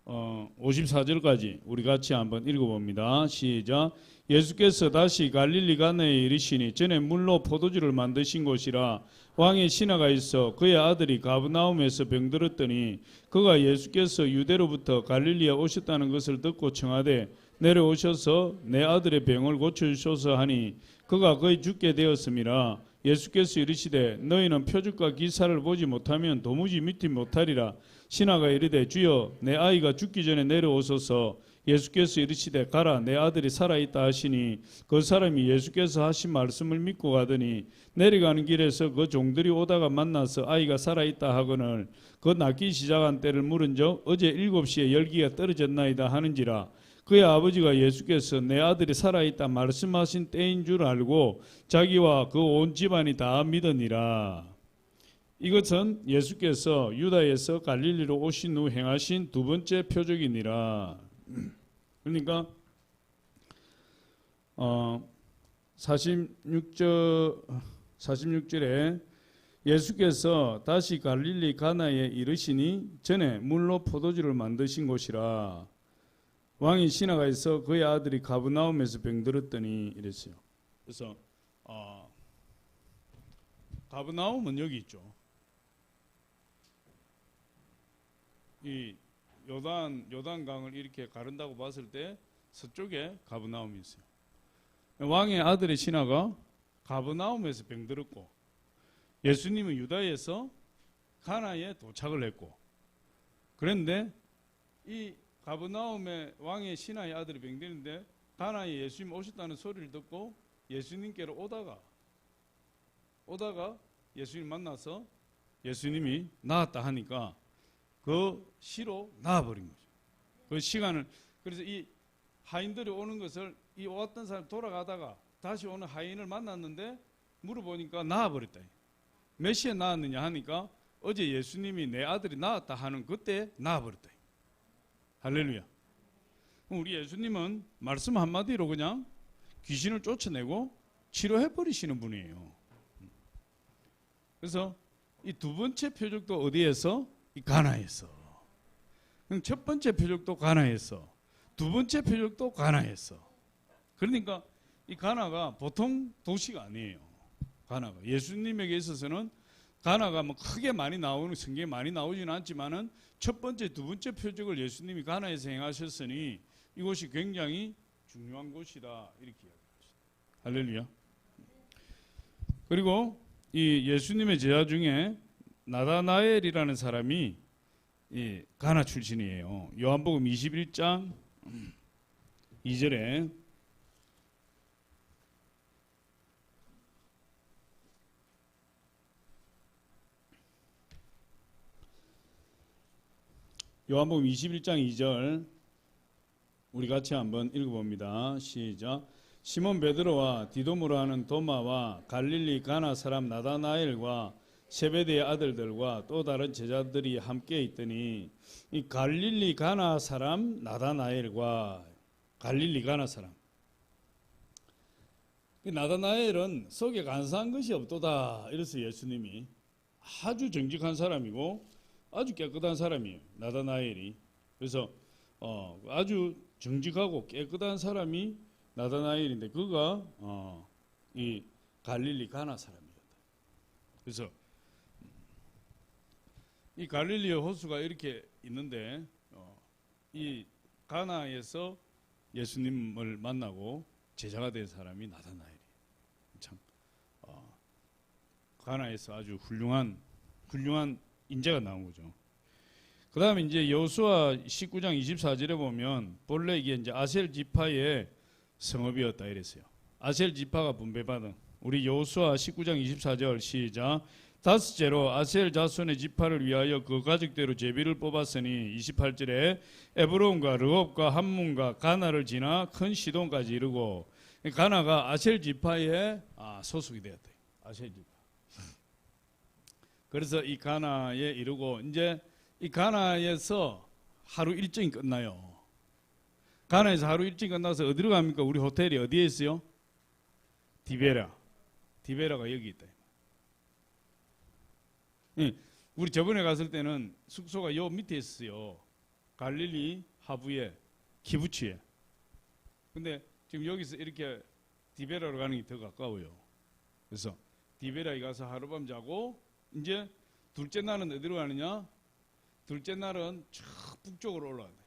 54절까지 우리 같이 한번 읽어봅니다. 시작. 예수께서 다시 갈릴리 가나에 이르시니 전에 물로 포도주를 만드신 곳이라 왕의 신하가 있어 그의 아들이 가브나움에서 병들었더니 그가 예수께서 유대로부터 갈릴리에 오셨다는 것을 듣고 청하되 내려오셔서 내 아들의 병을 고쳐주소서 하니 그가 거의 죽게 되었음이라. 예수께서 이르시되 너희는 표적과 기사를 보지 못하면 도무지 믿지 못하리라. 신하가 이르되 주여 내 아이가 죽기 전에 내려오소서. 예수께서 이르시되 가라 내 아들이 살아있다 하시니 그 사람이 예수께서 하신 말씀을 믿고 가더니 내려가는 길에서 그 종들이 오다가 만나서 아이가 살아있다 하거늘 그 낫기 시작한 때를 물은즉 어제 7시에 열기가 떨어졌나이다 하는지라. 그의 아버지가 예수께서 내 아들이 살아있다 말씀하신 때인 줄 알고 자기와 그 온 집안이 다 믿으니라. 이것은 예수께서 유다에서 갈릴리로 오신 후 행하신 두 번째 표적이니라. 그러니까 46절에 예수께서 다시 갈릴리 가나에 이르시니 전에 물로 포도주를 만드신 곳이라. 왕이 신하가 있어 그의 아들이 가브나움에서 병들었더니 이랬어요. 그래서 가브나움은 여기 있죠. 이 요단강을 이렇게 가른다고 봤을 때 서쪽에 가브나움이 있어요. 왕의 아들의 신하가 가브나움에서 병들었고 예수님은 유다에서 가나에 도착을 했고, 그런데 이 가브나움의 왕의 신하의 아들이 병드는데 가나에 예수님 오셨다는 소리를 듣고 예수님께로 오다가 예수님 만나서 예수님이 나았다 하니까 그 시로 나아버린 거죠. 그 시간을. 그래서 이 하인들이 오는 것을 이 왔던 사람 돌아가다가 다시 오는 하인을 만났는데 물어보니까 나아버렸다. 몇 시에 나았느냐 하니까 어제 예수님이 내 아들이 나았다 하는 그때 나아버렸다. 할렐루야. 우리 예수님은 말씀 한마디로 그냥 귀신을 쫓아내고 치료해버리시는 분이에요. 그래서 이 두 번째 표적도 어디에서? 이 가나에서. 첫 번째 표적도 가나에서, 두 번째 표적도 가나에서. 그러니까 이 가나가 보통 도시가 아니에요. 가나가 예수님에게 있어서는 가나가 뭐 크게 많이 나오는 성경에 많이 나오지는 않지만은 첫 번째, 두 번째 표적을 예수님이 가나에서 행하셨으니 이곳이 굉장히 중요한 곳이다 이렇게 이야기합니다. 할렐루야. 그리고 이 예수님의 제자 중에 나다나엘이라는 사람이 이 가나 출신이에요. 요한복음 21장 2절에 요한복음 21장 2절 우리 같이 한번 읽어봅니다. 시작. 시몬 베드로와 디도무라 하는 도마와 갈릴리 가나 사람 나다나엘과 세베대의 아들들과 또 다른 제자들이 함께 있더니 이 갈릴리 가나 사람 나다나엘과 갈릴리 가나 사람, 나다나엘은 속에 간사한 것이 없도다 이랬어요. 예수님이 아주 정직한 사람이고 아주 깨끗한 사람이에요. 나다나엘이. 그래서 아주 정직하고 깨끗한 사람이 나다나엘인데 그가 이 갈릴리 가나 사람이었다. 그래서 이 갈릴리의 호수가 이렇게 있는데 이 가나에서 예수님을 만나고 제자가 된 사람이 나다나엘이에요. 참 가나에서 아주 훌륭한 인재가 나온 거죠. 그 다음에 이제 여호수아 19장 24절에 보면 본래 이게 이제 아셀 지파의 성읍이었다 이랬어요. 아셀 지파가 분배받은 우리 여호수아 19장 24절 시작. 다섯째로 아셀 자손의 지파를 위하여 그 가족대로 제비를 뽑았으니 28절에 에브론과 르홉과 함문과 가나를 지나 큰 시돈까지 이르고 가나가 아셀 지파에 소속이 되었다. 아셀 지파. 그래서 이 가나에 이르고 이제 이 가나에서 하루 일정이 끝나요. 가나에서 하루 일정이 끝나서 어디로 갑니까? 우리 호텔이 어디에 있어요? 디베라가 여기 있다. 우리 저번에 갔을 때는 숙소가 요 밑에 있어요. 갈릴리 하부에 키부치에. 근데 지금 여기서 이렇게 디베라로 가는 게 더 가까워요. 그래서 디베라에 가서 하룻밤 자고 이제 둘째 날은 어디로 가느냐? 둘째 날은 쭉 북쪽으로 올라간다.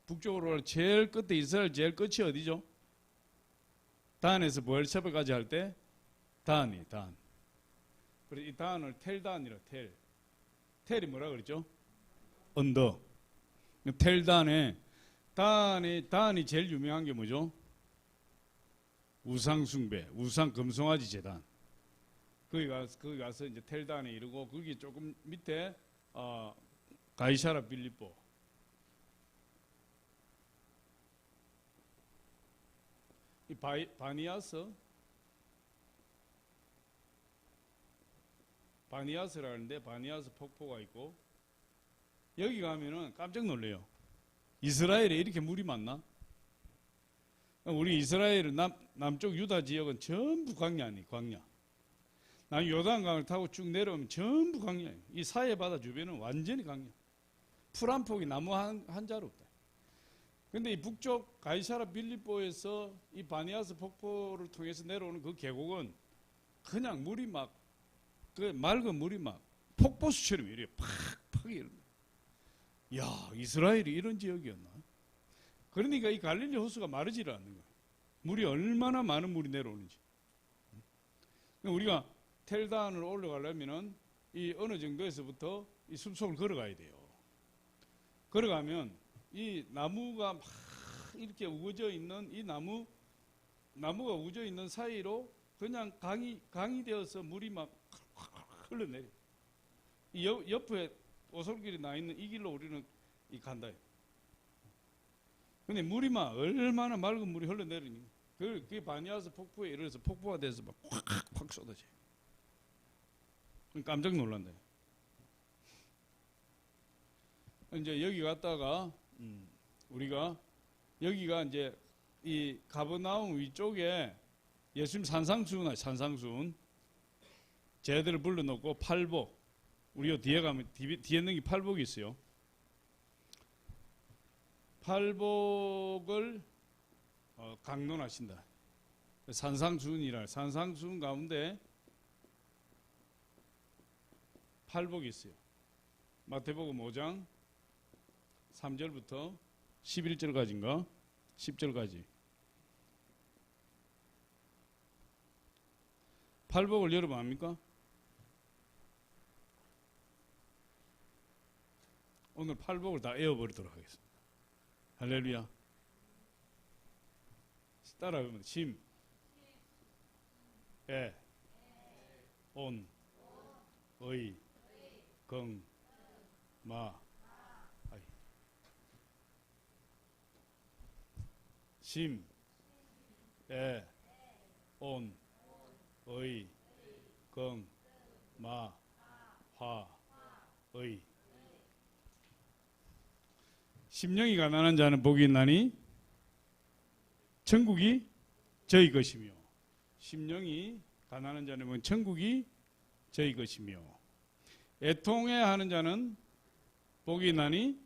북쪽으로 올라 제일 끝에 이스라엘 제일 끝이 어디죠? 단에서 부엘세바까지 할 때 단. 그래서 이 단을 텔단이라 텔이 뭐라 그랬죠? 언덕. 텔단에 단이 제일 유명한 게 뭐죠? 우상숭배, 우상 금송아지 제단. 거기 가서 이제 텔단에 이르고 거기 조금 밑에 가이사라 빌립보. 이 바니아스라는데 바니아스 폭포가 있고 여기 가면은 깜짝 놀래요. 이스라엘에 이렇게 물이 많나? 우리 이스라엘 남쪽 유다 지역은 전부 광야 아니 광야. 난 요단강을 타고 쭉 내려오면 전부 광야예요. 이 사해 바다 주변은 완전히 광야. 풀 한 폭이 나무 한 자루 없다. 근데 이 북쪽 가이사라 빌립보에서 이 바니아스 폭포를 통해서 내려오는 그 계곡은 그냥 물이 막 그 맑은 물이 막 폭포수처럼 이래 팍팍 이런. 야, 이스라엘이 이런 지역이었나? 그러니까 이 갈릴리 호수가 마르지를 않는 거예요. 물이 얼마나 많은 물이 내려오는지. 우리가 텔단으로 올라가려면은 이 어느 정도에서부터 이 숲속을 걸어가야 돼요. 걸어가면 이 나무가 막 이렇게 우거져 있는 이 나무가 우거져 있는 사이로 그냥 강이 되어서 물이 막 흘러내려. 이 옆에 오솔길이 나 있는 이 길로 우리는 간다. 근데 물이 막 얼마나 맑은 물이 흘러내리니 그게 바니아스 폭포에 이르러서 폭포가 돼서 막 확 쏟아져요. 깜짝 놀란다. 이제 여기 갔다가 우리가 여기가 이제 이 가버나움 위쪽에 예수님 산상수훈 쟤들을 불러놓고 팔복 우리 요 뒤에 가면 뒤에 있는 게 팔복이 있어요. 팔복을 강론하신다. 산상수훈 가운데 팔복이 있어요. 마태복음 5장 3절부터 11절까지인가 10절까지. 팔복을 여러분 압니까? 오늘 팔복을 다 에워버리도록 하겠습니다. 할렐루야. 따라하면 심, 에, 온, 의, 경, 마, 아이. 심, 에, 온, 의, 경, 마, 화, 의. 심령이 가난한 자는 복이 있나니 천국이 저희 것이며, 심령이 가난한 자는 천국이 저희 것이며, 애통해하는 자는 복이 있나니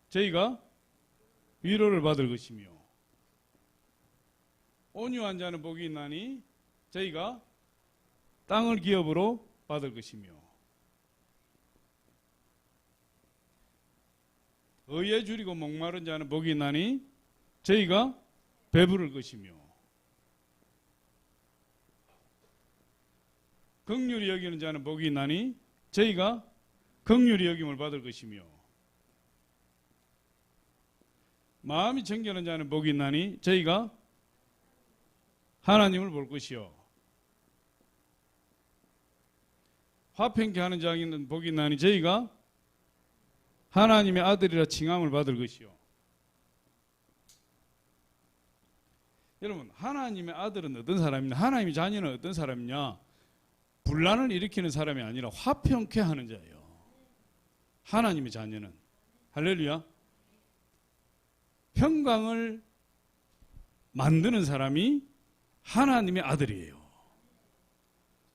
저희가 위로를 받을 것이며, 온유한 자는 복이 있나니 저희가 땅을 기업으로 받을 것이며, 의에 줄이고 목마른 자는 복이 있나니 저희가 배부를 것이며. 긍휼히 여기는 자는 복이 있나니 저희가 긍휼히 여김을 받을 것이며 마음이 정결한 자는 복이 있나니 저희가 하나님을 볼 것이요 화평케 하는 자에게는 복이 있나니 저희가 하나님의 아들이라 칭함을 받을 것이요. 여러분, 하나님의 아들은 어떤 사람이냐? 하나님의 자녀는 어떤 사람이냐? 분란을 일으키는 사람이 아니라 화평케 하는 자예요. 하나님의 자녀는. 할렐루야. 평강을 만드는 사람이 하나님의 아들이에요.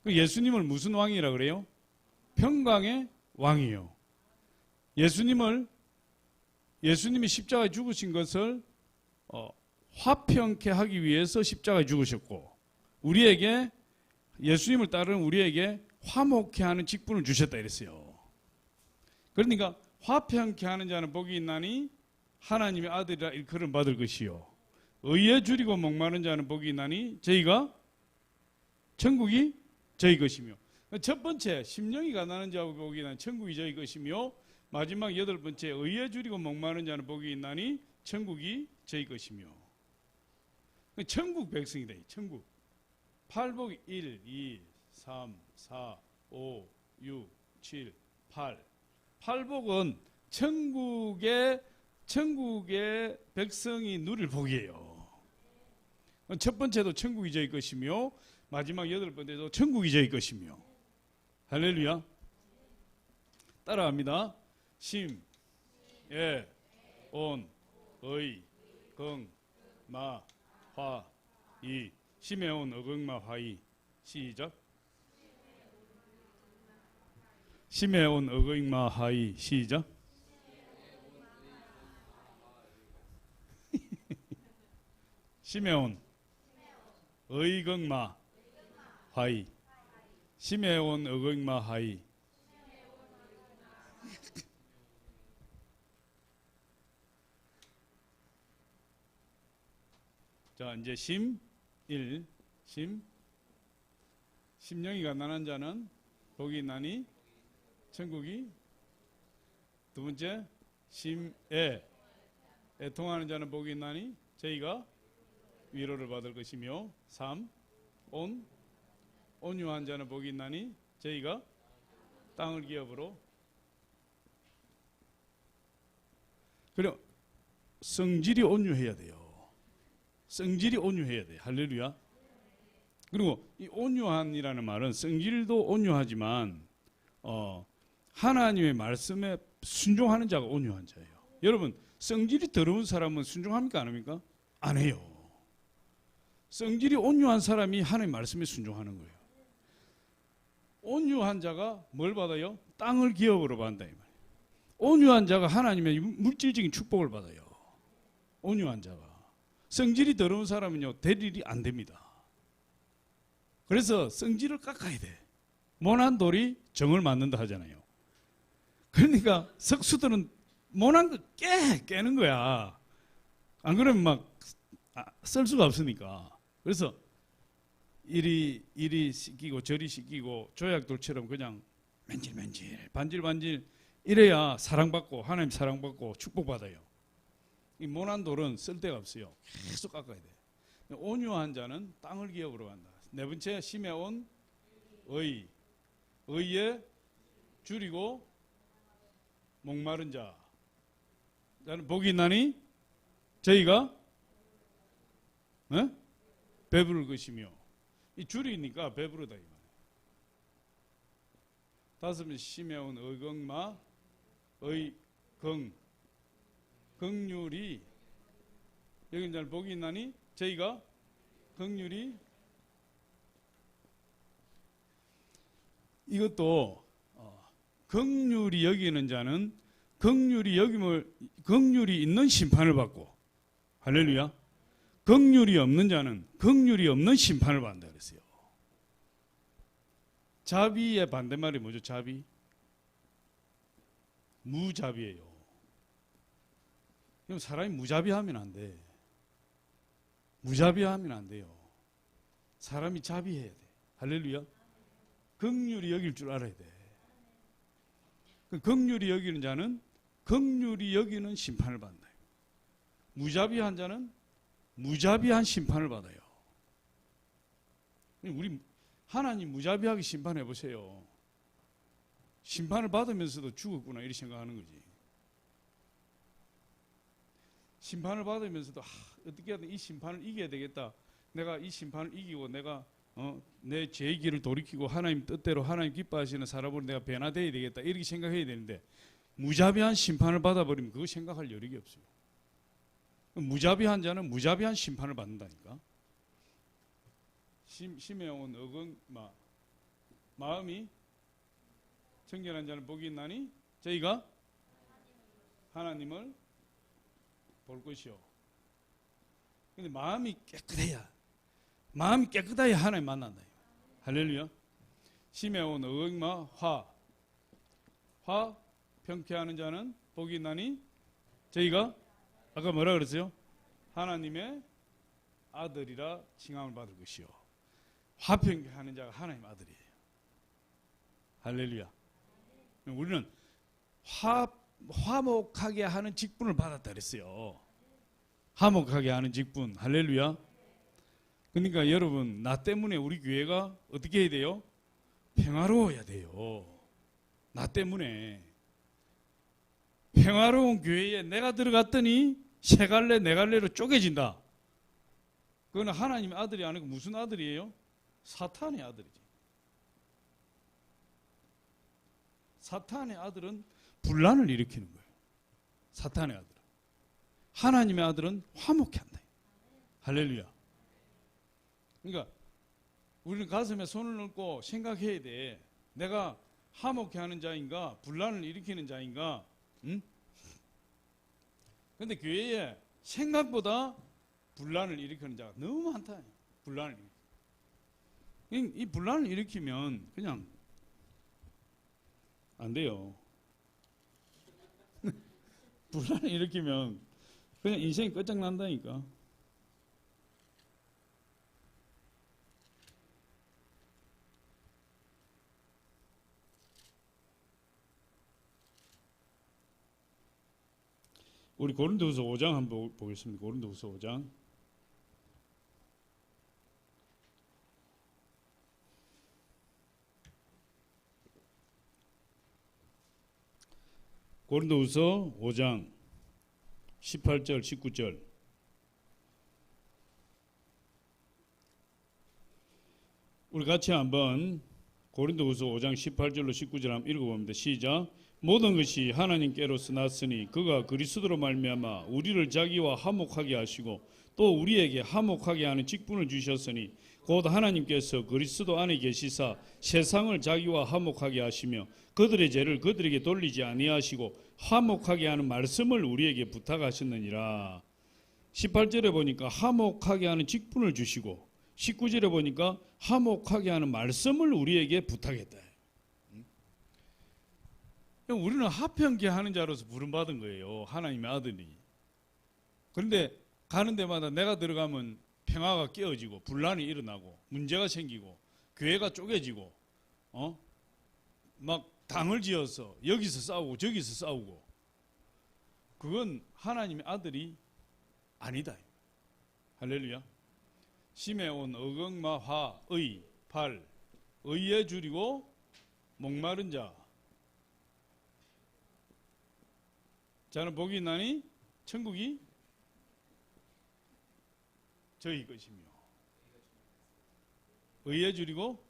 예수님을 무슨 왕이라 그래요? 평강의 왕이에요. 예수님이 십자가에 죽으신 것을 화평케 하기 위해서 십자가에 죽으셨고 우리에게 예수님을 따르는 우리에게 화목케 하는 직분을 주셨다 이랬어요. 그러니까 화평케 하는 자는 복이 있나니 하나님의 아들이라 일컬음 받을 것이요 의에 줄이고 목마른 자는 복이 있나니 저희가 천국이 저희 것이며 첫 번째 심령이 가난한 자고 복이 있나니 천국이 저희 것이며 마지막 여덟 번째 의에 줄이고 목마른 자는 복이 있나니 천국이 저희 것이며 천국 백성이다. 천국. 팔복 1, 2, 3, 4, 5, 6, 7, 8. 팔복은 천국의 백성이 누릴 복이에요. 첫 번째도 천국이 저희 것이며 마지막 여덟 번째도 천국이 저희 것이며. 할렐루야. 따라합니다. 심, 예, 온, 의, 경, 마, 화, 이. 심에 온 어긍마 화이. 시작. 심에 온 어긍마 화이. 시작. 심에 온 의긍마 화이. 심에 온 어긍마 화이. 자, 이제 심 1. 심령이 가난한 자는 복이 있나니 천국이. 두 번째, 심에 애통하는 자는 복이 있나니 저희가 위로를 받을 것이며. 3. 온유한 자는 복이 있나니 저희가 땅을 기업으로. 그리고 성질이 온유해야 돼요. 성질이 온유해야 돼. 할렐루야. 그리고 이 온유한이라는 말은 성질도 온유하지만 하나님의 말씀에 순종하는 자가 온유한 자예요. 여러분, 성질이 더러운 사람은 순종합니까? 안 합니까? 안 해요. 성질이 온유한 사람이 하나님의 말씀에 순종하는 거예요. 온유한 자가 뭘 받아요? 땅을 기업으로 받는다 이 말이에요. 온유한 자가 하나님의 물질적인 축복을 받아요. 온유한 자가. 성질이 더러운 사람은요, 될 일이 안 됩니다. 그래서 성질을 깎아야 돼. 모난 돌이 정을 맞는다 하잖아요. 그러니까 석수들은 모난 거 깨는 거야. 안 그러면 막 쓸 수가 없으니까. 그래서 이리 씻기고 저리 씻기고 조약돌처럼 그냥 맨질맨질 반질반질 이래야 사랑받고 하나님 사랑받고 축복받아요. 이 모난 돌은 쓸 데가 없어요. 계속 깎아야 돼. 온유한 자는 땅을 기업으로 간다. 네 번째, 심에 온 의에 줄이고 목마른 자. 나는 복이 있나니 저희가 배부를 것이며. 이 줄이니까 배부르다 이 말이에요. 다섯 번째, 심에 온 의긍마 긍휼이. 여기 날 복이 있나니 저희가 긍휼이. 이것도 긍휼이 여기는 자는 긍휼이 있는 심판을 받고. 할렐루야. 긍휼이 없는 자는 긍휼이 없는 심판을 받는다 그랬어요. 자비의 반대말이 뭐죠? 자비. 무자비예요. 그럼 사람이 무자비하면 안 돼. 무자비하면 안 돼요. 사람이 자비해야 돼. 할렐루야. 긍휼히 여길 줄 알아야 돼. 그 긍휼히 여기는 자는 긍휼히 여기는 심판을 받는다. 무자비한 자는 무자비한 심판을 받아요. 우리 하나님 무자비하게 심판해 보세요. 심판을 받으면서도 죽었구나 이렇게 생각하는 거지. 심판을 받으면서도 어떻게든 이 심판을 이겨야 되겠다. 내가 이 심판을 이기고 내가 내 죄의기를 돌이키고 하나님 뜻대로 하나님 기뻐하시는 사람으로 내가 변화되어야 되겠다 이렇게 생각해야 되는데 무자비한 심판을 받아버리면 그거 생각할 여력이 없어요. 무자비한 자는 무자비한 심판을 받는다니까. 심해온 어근 마음이 청결한 자는 복이 있나니 저희가 하나님을 볼 것이요. 근데 마음이 깨끗해야 하나님 만난다. 할렐루야. 심해온 어극마 화 평쾌하는 자는 복이 있나니 저희가 아까 뭐라 그랬어요? 하나님의 아들이라 칭함을 받을 것이요. 화평케하는 자가 하나님 아들이에요. 할렐루야. 우리는 화목하게 하는 직분을 받았다 그랬어요. 화목하게 하는 직분. 할렐루야. 그러니까 여러분, 나 때문에 우리 교회가 어떻게 해야 돼요? 평화로워야 돼요. 나 때문에. 평화로운 교회에 내가 들어갔더니 세 갈래 네 갈래로 쪼개진다. 그거는 하나님의 아들이 아니고 무슨 아들이에요? 사탄의 아들이지. 사탄의 아들은 분란을 일으키는 거예요. 사탄의 아들은. 하나님의 아들은 화목해 한다. 할렐루야. 그러니까 우리는 가슴에 손을 얹고 생각해야 돼. 내가 화목해 하는 자인가 분란을 일으키는 자인가. 응? 근데 교회에 생각보다 분란을 일으키는 자가 너무 많다. 분란을 일으키는. 이 분란을 일으키면 그냥 안 돼요. 분란을 일으키면 그냥 인생이 끝장난다니까. 우리 고린도후서 5장 한번 보겠습니다. 고린도후서 5장. 고린도후서 5장 18절 19절. 우리 같이 한번 고린도후서 5장 18절로 19절 한번 읽어봅니다. 시작. 모든 것이 하나님께로서 났으니 그가 그리스도로 말미암아 우리를 자기와 화목하게 하시고 또 우리에게 화목하게 하는 직분을 주셨으니 곧 하나님께서 그리스도 안에 계시사 세상을 자기와 화목하게 하시며 그들의 죄를 그들에게 돌리지 아니하시고 화목하게 하는 말씀을 우리에게 부탁하셨느니라. 18절에 보니까 화목하게 하는 직분을 주시고 19절에 보니까 화목하게 하는 말씀을 우리에게 부탁했다. 우리는 화평케 하는 자로서 부름받은 거예요. 하나님의 아들이. 그런데 가는 데마다 내가 들어가면 평화가 깨어지고 분란이 일어나고 문제가 생기고 교회가 쪼개지고 막 당을 지어서 여기서 싸우고 저기서 싸우고 그건 하나님의 아들이 아니다. 할렐루야. 심해온 어극마 화의 발 의에 줄이고 목마른 자 자는 복이 있나니 천국이 저희 것이며 의에 줄이고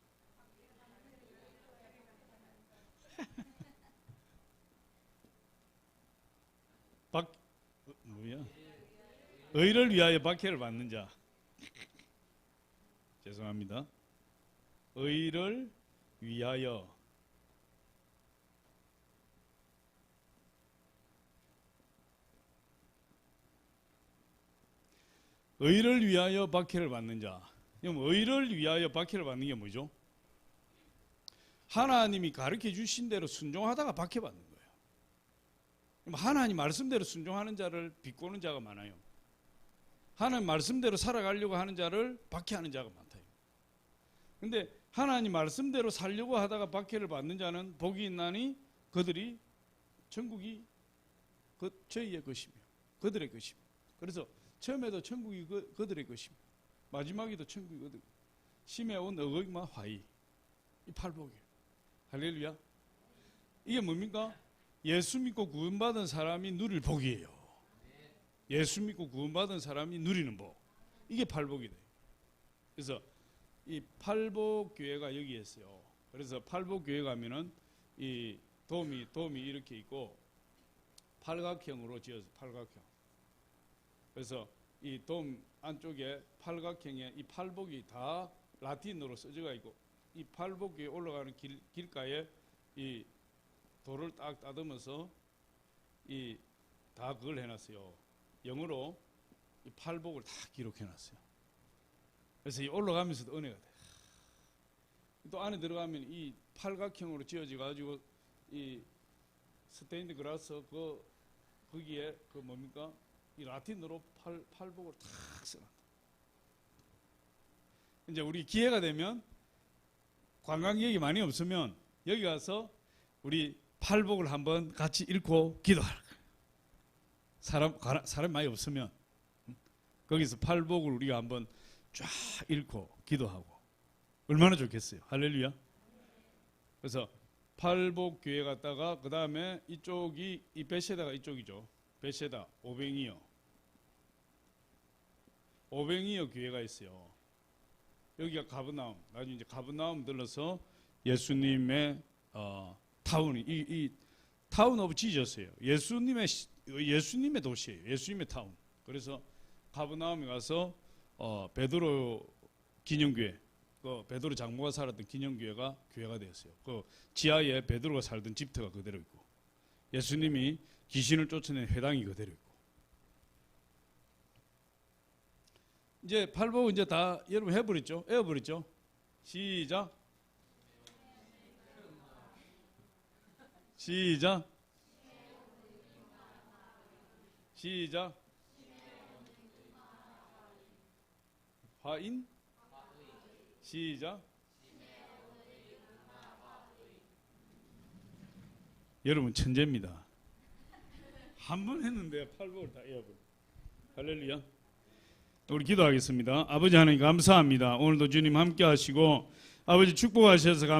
의를 위하여 박해를 받는 자. 죄송합니다. 의를 위하여 의를 위하여 박해를 받는 자. 그럼 의를 위하여 박해를 받는 게 뭐죠? 하나님이 가르쳐 주신 대로 순종하다가 박해받는 거예요. 그럼 하나님 말씀대로 순종하는 자를 비꼬는 자가 많아요. 하나님 말씀대로 살아가려고 하는 자를 박해하는 자가 많다. 근데 하나님 말씀대로 살려고 하다가 박해를 받는 자는 복이 있나니 그들이 천국이 저희의 것이며 그들의 것이며. 그래서 처음에도 천국이 그들의 것이며 마지막에도 천국이 그들. 시메온 어거기마 화이. 이 팔복이에요. 할렐루야. 이게 뭡니까? 예수 믿고 구원받은 사람이 누릴 복이에요. 예수 믿고 구원받은 사람이 누리는 복. 이게 팔복이다. 그래서 이 팔복교회가 여기에 있어요. 그래서 팔복교회 가면은 이 돔이 이렇게 있고 팔각형으로 지어서 팔각형. 그래서 이 돔 안쪽에 팔각형에 이 팔복이 다 라틴어로 써져가 있고 이 팔복교회 올라가는 길가에 이 돌을 딱 따듬어서 이 다 그걸 해놨어요. 영어로 이 팔복을 다 기록해놨어요. 그래서 이 올라가면서도 은혜가 돼. 또 안에 들어가면 이 팔각형으로 지어져 가지고 이 스테인드 그라스 거기에 그 뭡니까? 이 라틴어로 팔복을 탁 써놨다. 이제 우리 기회가 되면 관광객이 많이 없으면 여기 가서 우리 팔복을 한번 같이 읽고 기도할 거예요. 사람 많이 없으면 거기서 팔복을 우리가 한번 쫙 읽고 기도하고 얼마나 좋겠어요. 할렐루야. 그래서 팔복 교회 갔다가 그 다음에 이쪽이 이 베세다가 이쪽이죠. 베세다 오뱅이어 교회가 있어요. 여기가 가브나움. 나중에 이제 가브나움 들러서 예수님의 타운이 이 타운 오브 지저스예요. 예수님의 도시예요. 예수님의 타운. 그래서 가브나움에 가서 베드로 기념교회, 그 베드로 장모가 살았던 기념교회가 교회가 되었어요. 그 지하에 베드로가 살던 집터가 그대로 있고, 예수님이 귀신을 쫓아낸 회당이 그대로 있고. 이제 팔복 이제 다 여러분 해버렸죠? 외워버렸죠? 시작. 시작. 시작. 화인. 시작. 여러분 천재입니다. 한 번 했는데 팔복을 다 외워버려. 할렐루야. 우리 기도하겠습니다. 아버지 하나님 감사합니다. 오늘도 주님 함께 하시고 아버지 축복하셔서 감사합니다.